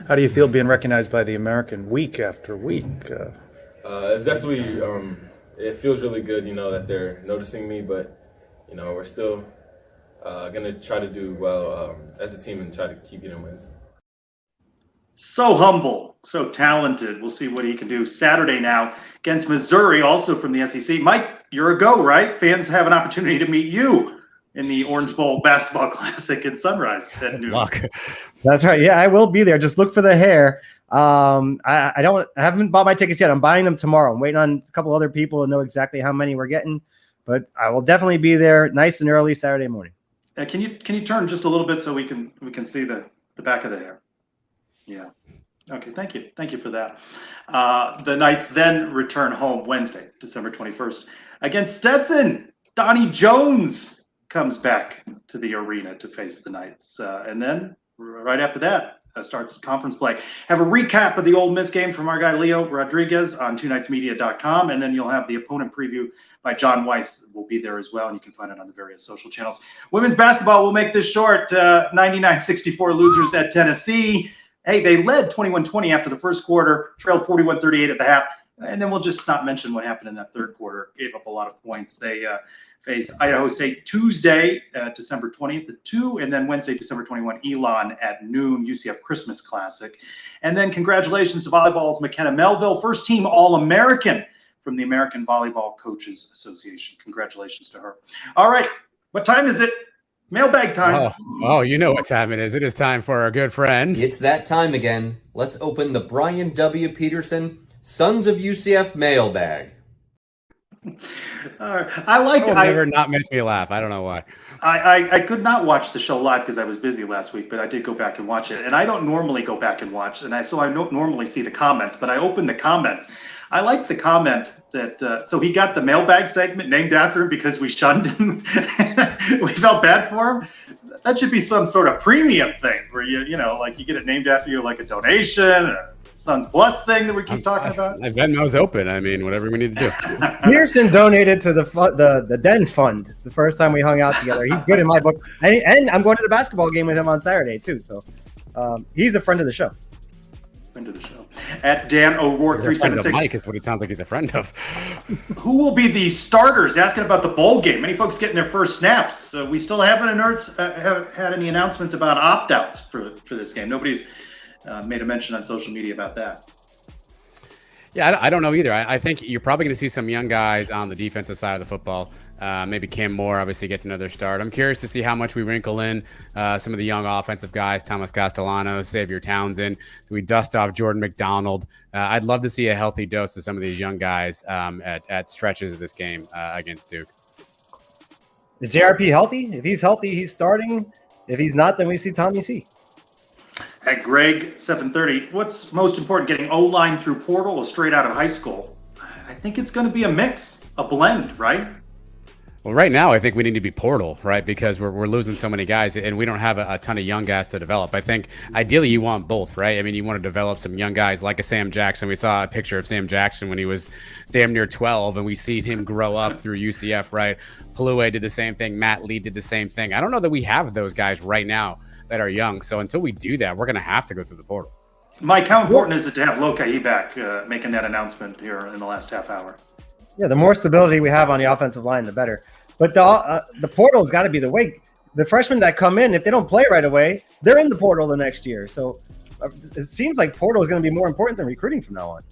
How do you feel being recognized by the American week after week? It's definitely, it feels really good, that they're noticing me, but, we're still going to try to do well as a team and try to keep getting wins. So humble, so talented. We'll see what he can do Saturday now against Missouri, also from the SEC. Mike, you're a go, right? Fans have an opportunity to meet you in the Orange Bowl Basketball Classic in Sunrise at noon. Luck. That's right. Yeah, I will be there. Just look for the hair. I haven't bought my tickets yet. I'm buying them tomorrow. I'm waiting on a couple other people to know exactly how many we're getting, but I will definitely be there nice and early Saturday morning. Can you turn just a little bit so we can see the back of the hair? Yeah. Okay. Thank you for that. The Knights then return home Wednesday, December 21st against Stetson. Donnie Jones comes back to the arena to face the Knights, and then right after that starts conference play. Have a recap of the Ole Miss game from our guy Leo Rodriguez on twonightsmedia.com, and then you'll have the opponent preview by John Weiss. Will be there as well, and you can find it on the various social channels. Women's basketball will make this short. 99-64 losers at Tennessee. Hey, they led 21-20 after the first quarter, trailed 41-38 at the half, and then we'll just not mention what happened in that third quarter. Gave up a lot of points. They face Idaho State Tuesday, December 20th at 2, and then Wednesday, December 21, Elon at noon, UCF Christmas Classic. And then congratulations to volleyball's McKenna Melville, first team All-American from the American Volleyball Coaches Association. Congratulations to her. All right, what time is it? Mailbag time. Oh, you know what time it is. It is time for our good friend. It's that time again. Let's open the Brian W. Peterson Sons of UCF Mailbag. I like it. Never not make me laugh. I don't know why. I could not watch the show live because I was busy last week, but I did go back and watch it. And I don't normally go back and watch, so I don't normally see the comments, but I opened the comments. I like the comment that so he got the mailbag segment named after him because we shunned him. We felt bad for him. That should be some sort of premium thing where you get it named after you, like a donation, or Sons Plus thing that we keep talking about. My Venmo's open. I mean, whatever we need to do. Pearson donated to the Den Fund the first time we hung out together. He's good in my book, and I'm going to the basketball game with him on Saturday too. So he's a friend of the show. Friend of the show. At Dan O'Rourke 376. Mike is what it sounds like he's a friend of. Who will be the starters? Asking about the bowl game. Many folks getting their first snaps. We still haven't had any announcements about opt-outs for this game. Nobody's made a mention on social media about that. Yeah, I don't know either. I think you're probably going to see some young guys on the defensive side of the football. Maybe Cam Moore obviously gets another start. I'm curious to see how much we wrinkle in some of the young offensive guys, Thomas Castellanos, Xavier Townsend. Do we dust off Jordan McDonald? I'd love to see a healthy dose of some of these young guys at stretches of this game against Duke. Is JRP healthy? If he's healthy, he's starting. If he's not, then we see Tommy C. At Greg 730, what's most important, getting O-line through portal or straight out of high school? I think it's going to be a mix, a blend, right? Well, right now, I think we need to be portal, right? Because we're losing so many guys and we don't have a ton of young guys to develop. I think ideally you want both, right? I mean, you want to develop some young guys like a Sam Jackson. We saw a picture of Sam Jackson when he was damn near 12 and we seen him grow up through UCF, right? Palue did the same thing. Matt Lee did the same thing. I don't know that we have those guys right now that are young. So until we do that, we're going to have to go through the portal. Mike, how important is it to have Lokai back making that announcement here in the last half hour? Yeah, the more stability we have on the offensive line, the better. But the portal's got to be the way. The freshmen that come in, if they don't play right away, they're in the portal the next year. So it seems like portal is going to be more important than recruiting from now on.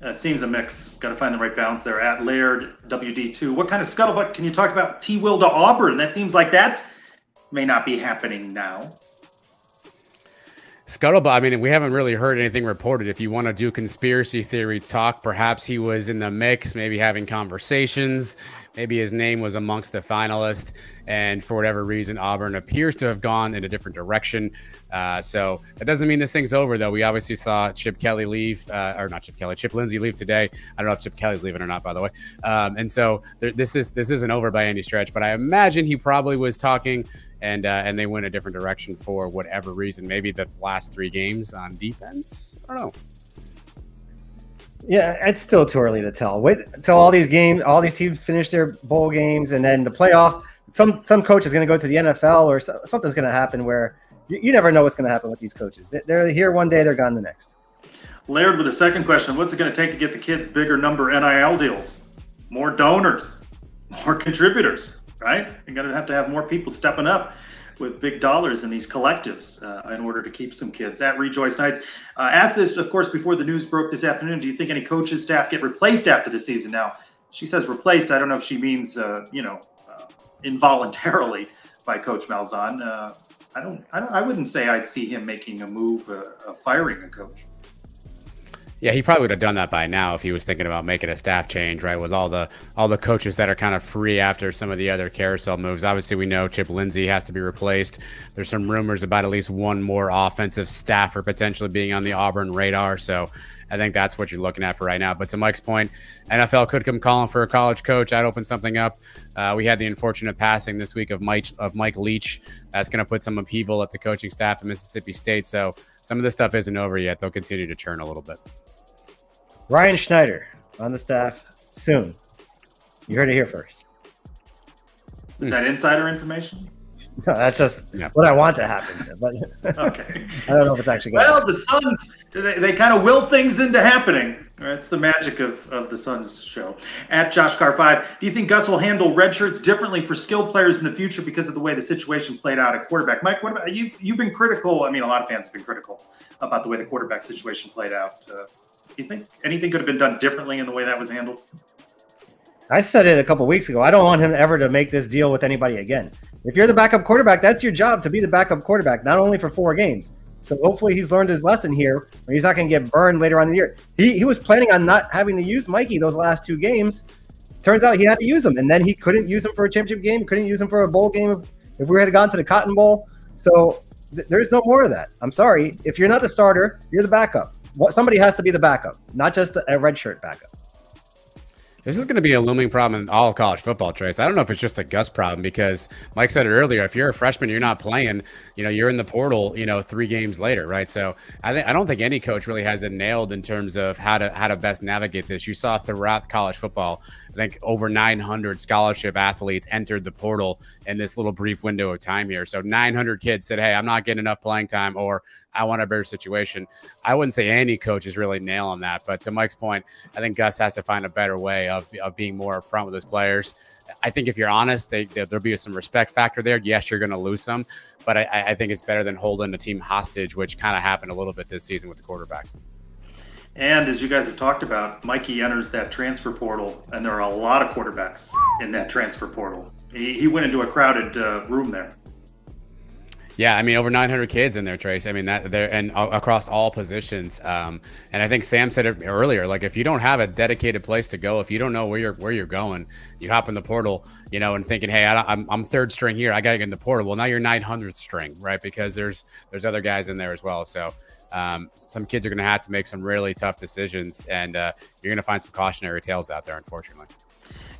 It seems a mix. Got to find the right balance there. At Laird WD2, what kind of scuttlebutt can you talk about T. Will to Auburn? That seems like that may not be happening now. Scuttlebutt, I mean, we haven't really heard anything reported. If you want to do conspiracy theory talk, perhaps he was in the mix, maybe having conversations. Maybe his name was amongst the finalists. And for whatever reason, Auburn appears to have gone in a different direction. So that doesn't mean this thing's over, though. We obviously saw Chip Lindsey leave today. I don't know if Chip Kelly's leaving or not, by the way. And so this isn't over by any stretch. But I imagine he probably was talking and they went a different direction for whatever reason. Maybe the last 3 games on defense. I don't know. Yeah, it's still too early to tell. Wait until all these teams finish their bowl games, and then the playoffs. Some coach is going to go to the NFL, or something's going to happen where you never know what's going to happen with these coaches. They're here one day, they're gone the next. Laird with a second question. What's it going to take to get the kids bigger number NIL deals? More donors, more contributors, right? You're going to have more people stepping up with big dollars in these collectives in order to keep some kids. At Rejoice Nights, asked this, of course, before the news broke this afternoon. Do you think any coaches, staff get replaced after the season? Now, she says replaced. I don't know if she means, involuntarily by Coach Malzahn. I wouldn't say I'd see him making a move, firing a coach. Yeah, he probably would have done that by now if he was thinking about making a staff change, right? With all the coaches that are kind of free after some of the other carousel moves. Obviously, we know Chip Lindsey has to be replaced. There's some rumors about at least one more offensive staffer potentially being on the Auburn radar. So I think that's what you're looking at for right now. But to Mike's point, NFL could come calling for a college coach. I'd open something up. We had the unfortunate passing this week of Mike Leach. That's going to put some upheaval at the coaching staff at Mississippi State. So some of this stuff isn't over yet. They'll continue to churn a little bit. Ryan Schneider on the staff soon. You heard it here first. Is that insider information? No, that's just what I want to happen. But okay. I don't know if it's actually going Well, the Suns, they kind of will things into happening. That's the magic of the Suns show. At Josh Carr 5, do you think Gus will handle red shirts differently for skilled players in the future because of the way the situation played out at quarterback? Mike, what about you? You've been critical. I mean, a lot of fans have been critical about the way the quarterback situation played out. Do you think anything could have been done differently in the way that was handled? I said it a couple of weeks ago. I don't want him ever to make this deal with anybody again. If you're the backup quarterback, that's your job, to be the backup quarterback, not only for 4 games. So hopefully he's learned his lesson here, where he's not going to get burned later on in the year. He was planning on not having to use Mikey those last 2 games. Turns out he had to use him, and then he couldn't use him for a championship game. Couldn't use him for a bowl game if we had gone to the Cotton Bowl. So there's no more of that. I'm sorry. If you're not the starter, you're the backup. Somebody has to be the backup, not just a redshirt backup. This is going to be a looming problem in all college football, Trace. I don't know if it's just a Gus problem because Mike said it earlier. If you're a freshman, you're not playing, you're in the portal, 3 games later, right? So I don't think any coach really has it nailed in terms of how to best navigate this. You saw throughout college football, I think over 900 scholarship athletes entered the portal in this little brief window of time here. So 900 kids said, hey, I'm not getting enough playing time, or I want a better situation. I wouldn't say any coach is really nailing that. But to Mike's point, I think Gus has to find a better way of being more upfront with his players. I think if you're honest, there'll be some respect factor there. Yes, you're going to lose some, but I think it's better than holding the team hostage, which kind of happened a little bit this season with the quarterbacks. And as you guys have talked about, Mikey enters that transfer portal, and there are a lot of quarterbacks in that transfer portal. He went into a crowded room there. Yeah, I mean, over 900 kids in there, Trace. I mean, that there and across all positions. And I think Sam said it earlier. Like, if you don't have a dedicated place to go, if you don't know where you're going, you hop in the portal, and thinking, hey, I'm third string here. I got to get in the portal. Well, now you're 900th string, right? Because there's other guys in there as well. So some kids are going to have to make some really tough decisions, and you're going to find some cautionary tales out there, unfortunately.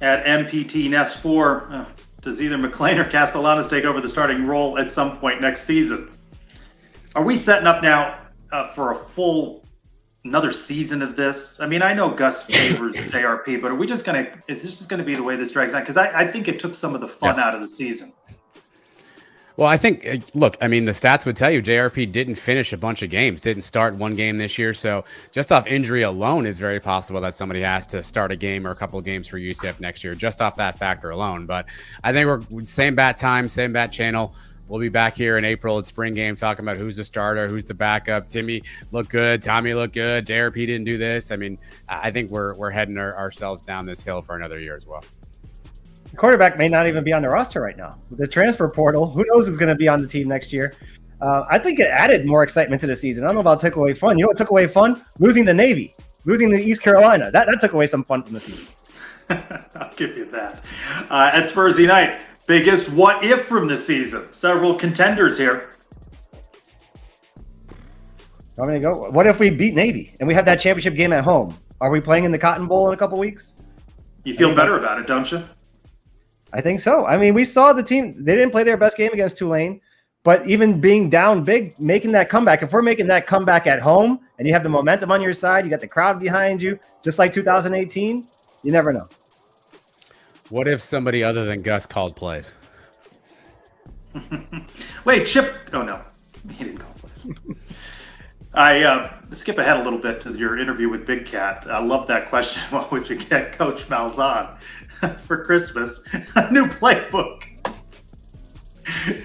At MPT Nest 4, does either McLean or Castellanos take over the starting role at some point next season? Are we setting up now for another season of this? I mean, I know Gus favors JRP, but is this just going to be the way this drags on? Because I think it took some of the fun out of the season. Well, I think, look, I mean, the stats would tell you JRP didn't finish a bunch of games, didn't start one game this year. So just off injury alone, it's very possible that somebody has to start a game or a couple of games for UCF next year, just off that factor alone. But I think we're same bat time, same bat channel. We'll be back here in April at spring game talking about who's the starter, who's the backup. Timmy looked good. Tommy looked good. JRP didn't do this. I mean, I think we're heading ourselves down this hill for another year as well. The quarterback may not even be on the roster right now. The transfer portal, who knows who's going to be on the team next year. I think it added more excitement to the season. I don't know about took away fun. You know what took away fun? Losing the Navy, losing to East Carolina. That took away some fun from the season. I'll give you that. At Spurs Unite, biggest what if from the season. Several contenders here. Want me to go? What if we beat Navy and we have that championship game at home? Are we playing in the Cotton Bowl in a couple weeks? You feel better about it, don't you? I think so. I mean, we saw the team. They didn't play their best game against Tulane, but even being down big, making that comeback. If we're making that comeback at home and you have the momentum on your side, you got the crowd behind you, just like 2018, you never know. What if somebody other than Gus called plays? Wait, Chip. Oh, no. He didn't call plays. I skip ahead a little bit to your interview with Big Cat. I love that question. What would you get Coach Malzahn for Christmas? A new playbook.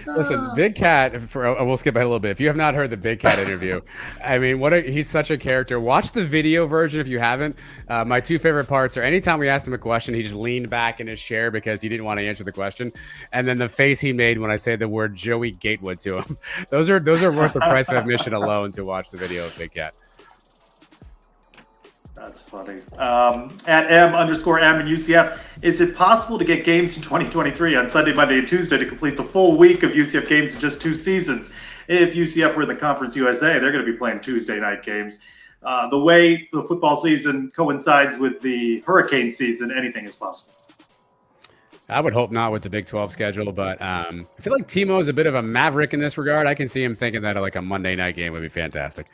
Listen, Big Cat, we'll skip ahead a little bit. If you have not heard the Big Cat interview, I mean, he's such a character. Watch the video version if you haven't. My two favorite parts are anytime we asked him a question, he just leaned back in his chair because he didn't want to answer the question. And then the face he made when I say the word Joey Gatewood to him. Those are worth the price of admission alone to watch the video of Big Cat. That's funny. At M_M in UCF, is it possible to get games in 2023 on Sunday, Monday, and Tuesday to complete the full week of UCF games in just 2 seasons? If UCF were in the Conference USA, they're going to be playing Tuesday night games. The way the football season coincides with the hurricane season, anything is possible. I would hope not with the Big 12 schedule, but I feel like Timo is a bit of a maverick in this regard. I can see him thinking that like a Monday night game would be fantastic.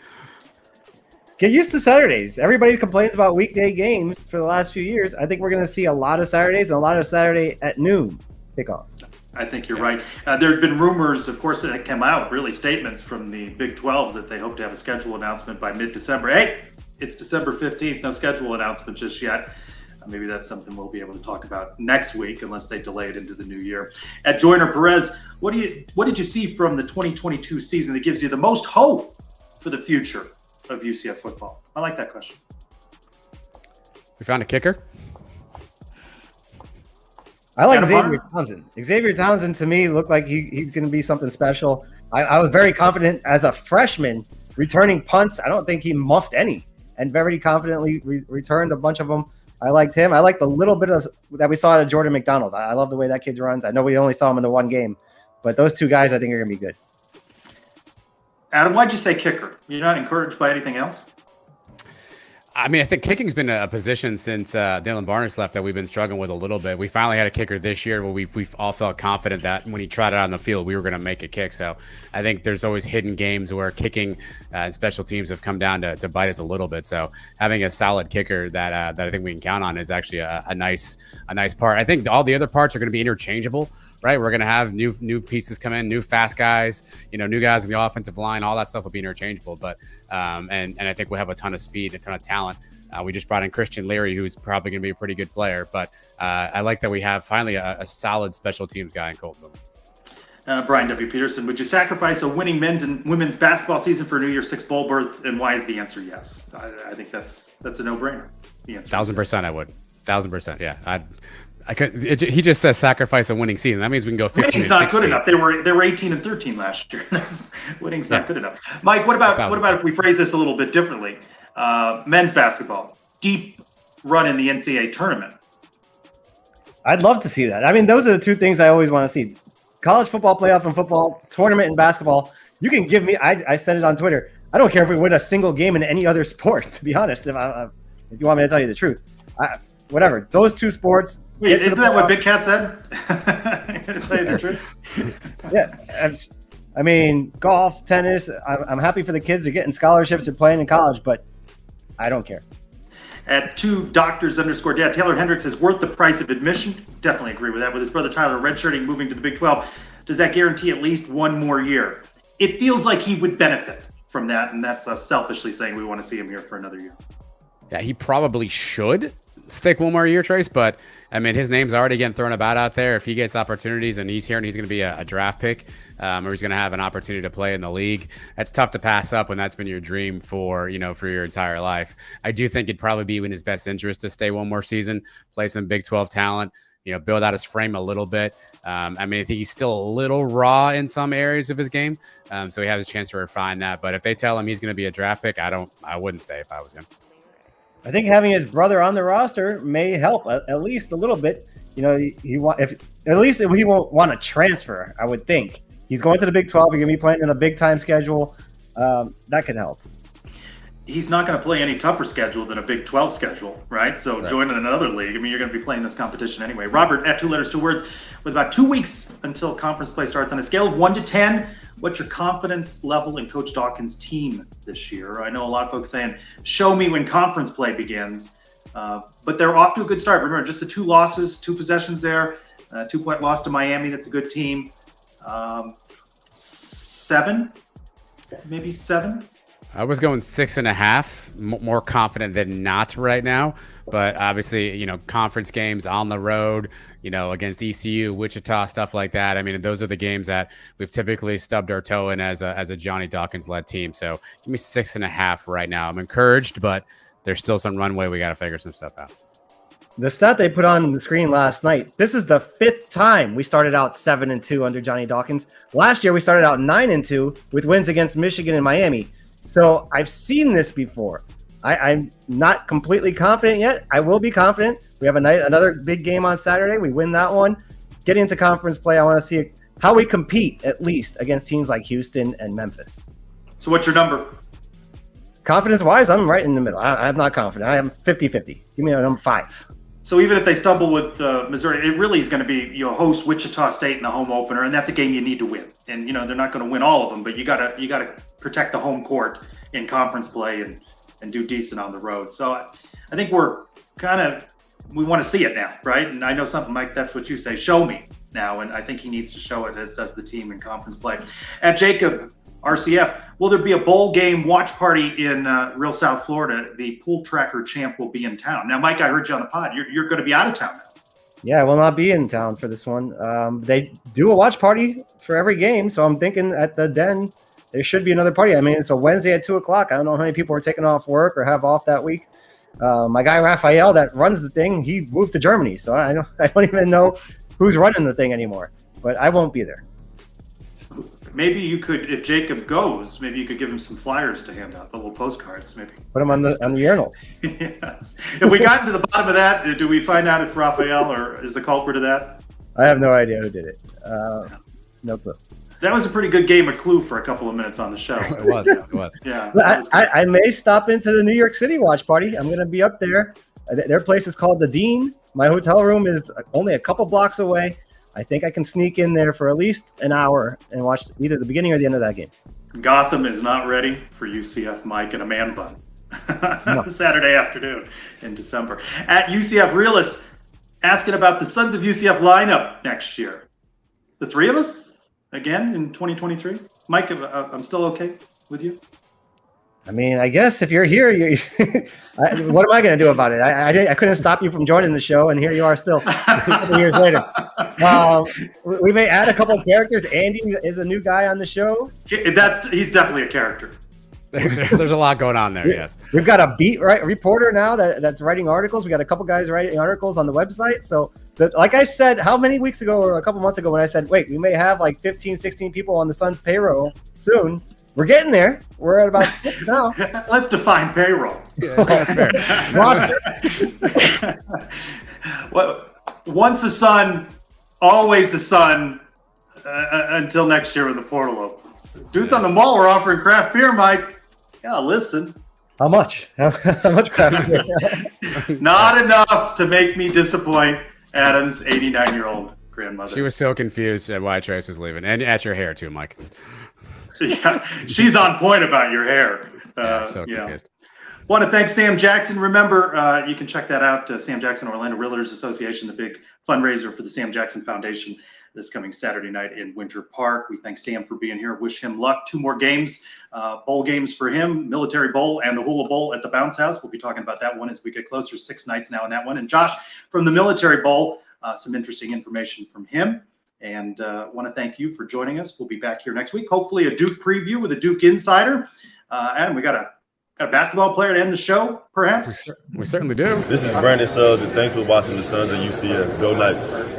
Get used to Saturdays. Everybody complains about weekday games for the last few years. I think we're going to see a lot of Saturdays and a lot of Saturday at noon kickoff. I think you're right. There have been rumors, of course, that came out, really statements from the Big 12 that they hope to have a schedule announcement by mid-December. Hey, it's December 15th. No schedule announcement just yet. Maybe that's something we'll be able to talk about next week, unless they delay it into the new year. At Joyner Perez, what did you see from the 2022 season that gives you the most hope for the future of UCF football? I like that question. We found a kicker. I like Xavier Townsend. Xavier Townsend, to me, looked like he's going to be something special. I was very confident as a freshman returning punts. I don't think he muffed any, and very confidently returned a bunch of them. I liked him. I like the little bit that we saw out of Jordan McDonald. I love the way that kid runs. I know we only saw him in the one game, but those two guys I think are going to be good. Adam, why'd you say kicker? You're not encouraged by anything else? I mean, I think kicking's been a position since Dylan Barnes left that we've been struggling with a little bit. We finally had a kicker this year where we've all felt confident that when he tried it on the field, we were going to make a kick. So I think there's always hidden games where kicking and special teams have come down to bite us a little bit. So having a solid kicker that I think we can count on is actually a nice part. I think all the other parts are going to be interchangeable. Right, we're going to have new pieces come in, new fast guys, new guys in the offensive line. All that stuff will be interchangeable. But and I think we'll have a ton of speed, a ton of talent. We just brought in Christian Leary, who's probably going to be a pretty good player. But I like that we have finally a solid special teams guy in Colton. Brian W. Peterson, would you sacrifice a winning men's and women's basketball season for a New Year's Six bowl berth? And why is the answer yes? I think that's a no-brainer. The answer 1,000% I would. 1,000%. Yeah, He just says sacrifice a winning season. That means we can go 15 Winning's and not good 16. enough. They were 18 and 13 last year. Winning's not good enough. Mike, what about if we phrase this a little bit differently? Men's basketball, deep run in the NCAA tournament. I'd love to see that. I mean, those are the two things I always want to see. College football playoff and football, tournament and basketball. You can give me, I said it on Twitter. I don't care if we win a single game in any other sport, to be honest, if you want me to tell you the truth. Whatever. Those two sports. Wait, isn't that what Big Cat said? To tell you the truth. Yeah. I mean, golf, tennis, I'm happy for the kids. They're getting scholarships. They're playing in college, but I don't care. At 2Doctors_Dad, Taylor Hendricks is worth the price of admission. Definitely agree with that. With his brother Tyler redshirting, moving to the Big 12, does that guarantee at least one more year? It feels like he would benefit from that, and that's us selfishly saying we want to see him here for another year. Yeah, he probably should stick one more year, Trace, but I mean, his name's already getting thrown about out there. If he gets opportunities and he's here and he's going to be a draft pick, or he's going to have an opportunity to play in the league, that's tough to pass up when that's been your dream for your entire life. I do think it'd probably be in his best interest to stay one more season, play some Big 12 talent, build out his frame a little bit. I mean, I think he's still a little raw in some areas of his game, so he has a chance to refine that. But if they tell him he's going to be a draft pick, I wouldn't stay if I was him. I think having his brother on the roster may help at least a little bit. He won't want to transfer. I would think he's going to the Big 12. You're going to be playing in a big time schedule. That could help. He's not going to play any tougher schedule than a Big 12 schedule, right? So joining another league, I mean, you're going to be playing this competition anyway. Robert, at 2 letters, 2 words, with about 2 weeks until conference play starts, on a scale of 1 to 10, what's your confidence level in Coach Dawkins' team this year? I know a lot of folks saying, show me when conference play begins, but they're off to a good start. Remember, just the 2 losses, 2 possessions there, 2-point loss to Miami. That's a good team. 7, maybe 7. I was going 6.5, more confident than not right now. But obviously, conference games on the road, against ECU, Wichita, stuff like that. I mean, those are the games that we've typically stubbed our toe in as a Johnny Dawkins-led team. So give me 6.5 right now. I'm encouraged, but there's still some runway. We got to figure some stuff out. The stat they put on the screen last night, this is the 5th time we started out 7-2 under Johnny Dawkins. Last year, we started out 9-2 with wins against Michigan and Miami. So I've seen this before. I'm not completely confident yet. I will be confident. We have another big game on Saturday. We win that one. Getting into conference play, I want to see how we compete, at least, against teams like Houston and Memphis. So what's your number? Confidence-wise, I'm right in the middle. I'm not confident. I am 50-50. Give me a number 5. So even if they stumble with Missouri, it really is going to be host Wichita State in the home opener, and that's a game you need to win. And they're not going to win all of them, but you gotta protect the home court in conference play and do decent on the road. So I think we want to see it now, right? And I know something like that's what you say. Show me now, and I think he needs to show it, as does the team in conference play. At Jacob, RCF, will there be a bowl game watch party in real South Florida? The pool tracker champ will be in town. Now, Mike, I heard you on the pod. You're going to be out of town now. Yeah, I will not be in town for this one. They do a watch party for every game, so I'm thinking at the Den there should be another party. I mean, it's a Wednesday at 2:00. I don't know how many people are taking off work or have off that week. My guy Raphael that runs the thing, he moved to Germany, so I don't even know who's running the thing anymore. But I won't be there. Maybe you could, if Jacob goes, maybe you could give him some flyers to hand out, the little postcards, maybe. Put them on the urinals. Yes. If we got to the bottom of that, do we find out if Raphael or is the culprit of that? I have no idea who did it. No clue. That was a pretty good game of Clue for a couple of minutes on the show. It was. Yeah. I may stop into the New York City watch party. I'm going to be up there. Their place is called The Dean. My hotel room is only a couple blocks away. I think I can sneak in there for at least an hour and watch either the beginning or the end of that game. Gotham is not ready for UCF Mike and a man bun. No. Saturday afternoon in December. At UCF Realist, asking about the Sons of UCF lineup next year. The 3 of us? Again in 2023? Mike, I'm still okay with you? I mean, I guess if you're here, what am I going to do about it? I couldn't stop you from joining the show, and here you are still a couple years later. We may add a couple of characters. Andy is a new guy on the show. He's definitely a character. There's a lot going on there. Yes. We've got a reporter now that's writing articles. We got a couple guys writing articles on the website. So like I said, how many weeks ago or a couple months ago when I said, wait, we may have like 15, 16 people on the Suns payroll soon. We're getting there. We're at about 6 now. Let's define payroll. Yeah, that's fair. Well, once a Sun, always a Sun until next year when the portal opens. Dudes on the mall are offering craft beer, Mike. Yeah, listen. How much? How much craft beer? Not enough to make me disappoint Adam's 89-year-old grandmother. She was so confused at why Trace was leaving, and at your hair too, Mike. Yeah, she's on point about your hair. So confused. Want to thank Sam Jackson. Remember, you can check that out. Sam Jackson Orlando Realtors Association, the big fundraiser for the Sam Jackson Foundation this coming Saturday night in Winter Park. We thank Sam for being here. Wish him luck. 2 more games, bowl games for him, Military Bowl and the Hula Bowl at the Bounce House. We'll be talking about that one as we get closer. 6 nights now in that one. And Josh from the Military Bowl, some interesting information from him. And want to thank you for joining us. We'll be back here next week. Hopefully a Duke preview with a Duke insider. Adam, we got a basketball player to end the show, perhaps? We certainly do. This is Brandon Suggs, and thanks for watching the Sons of UCF. Go Knights.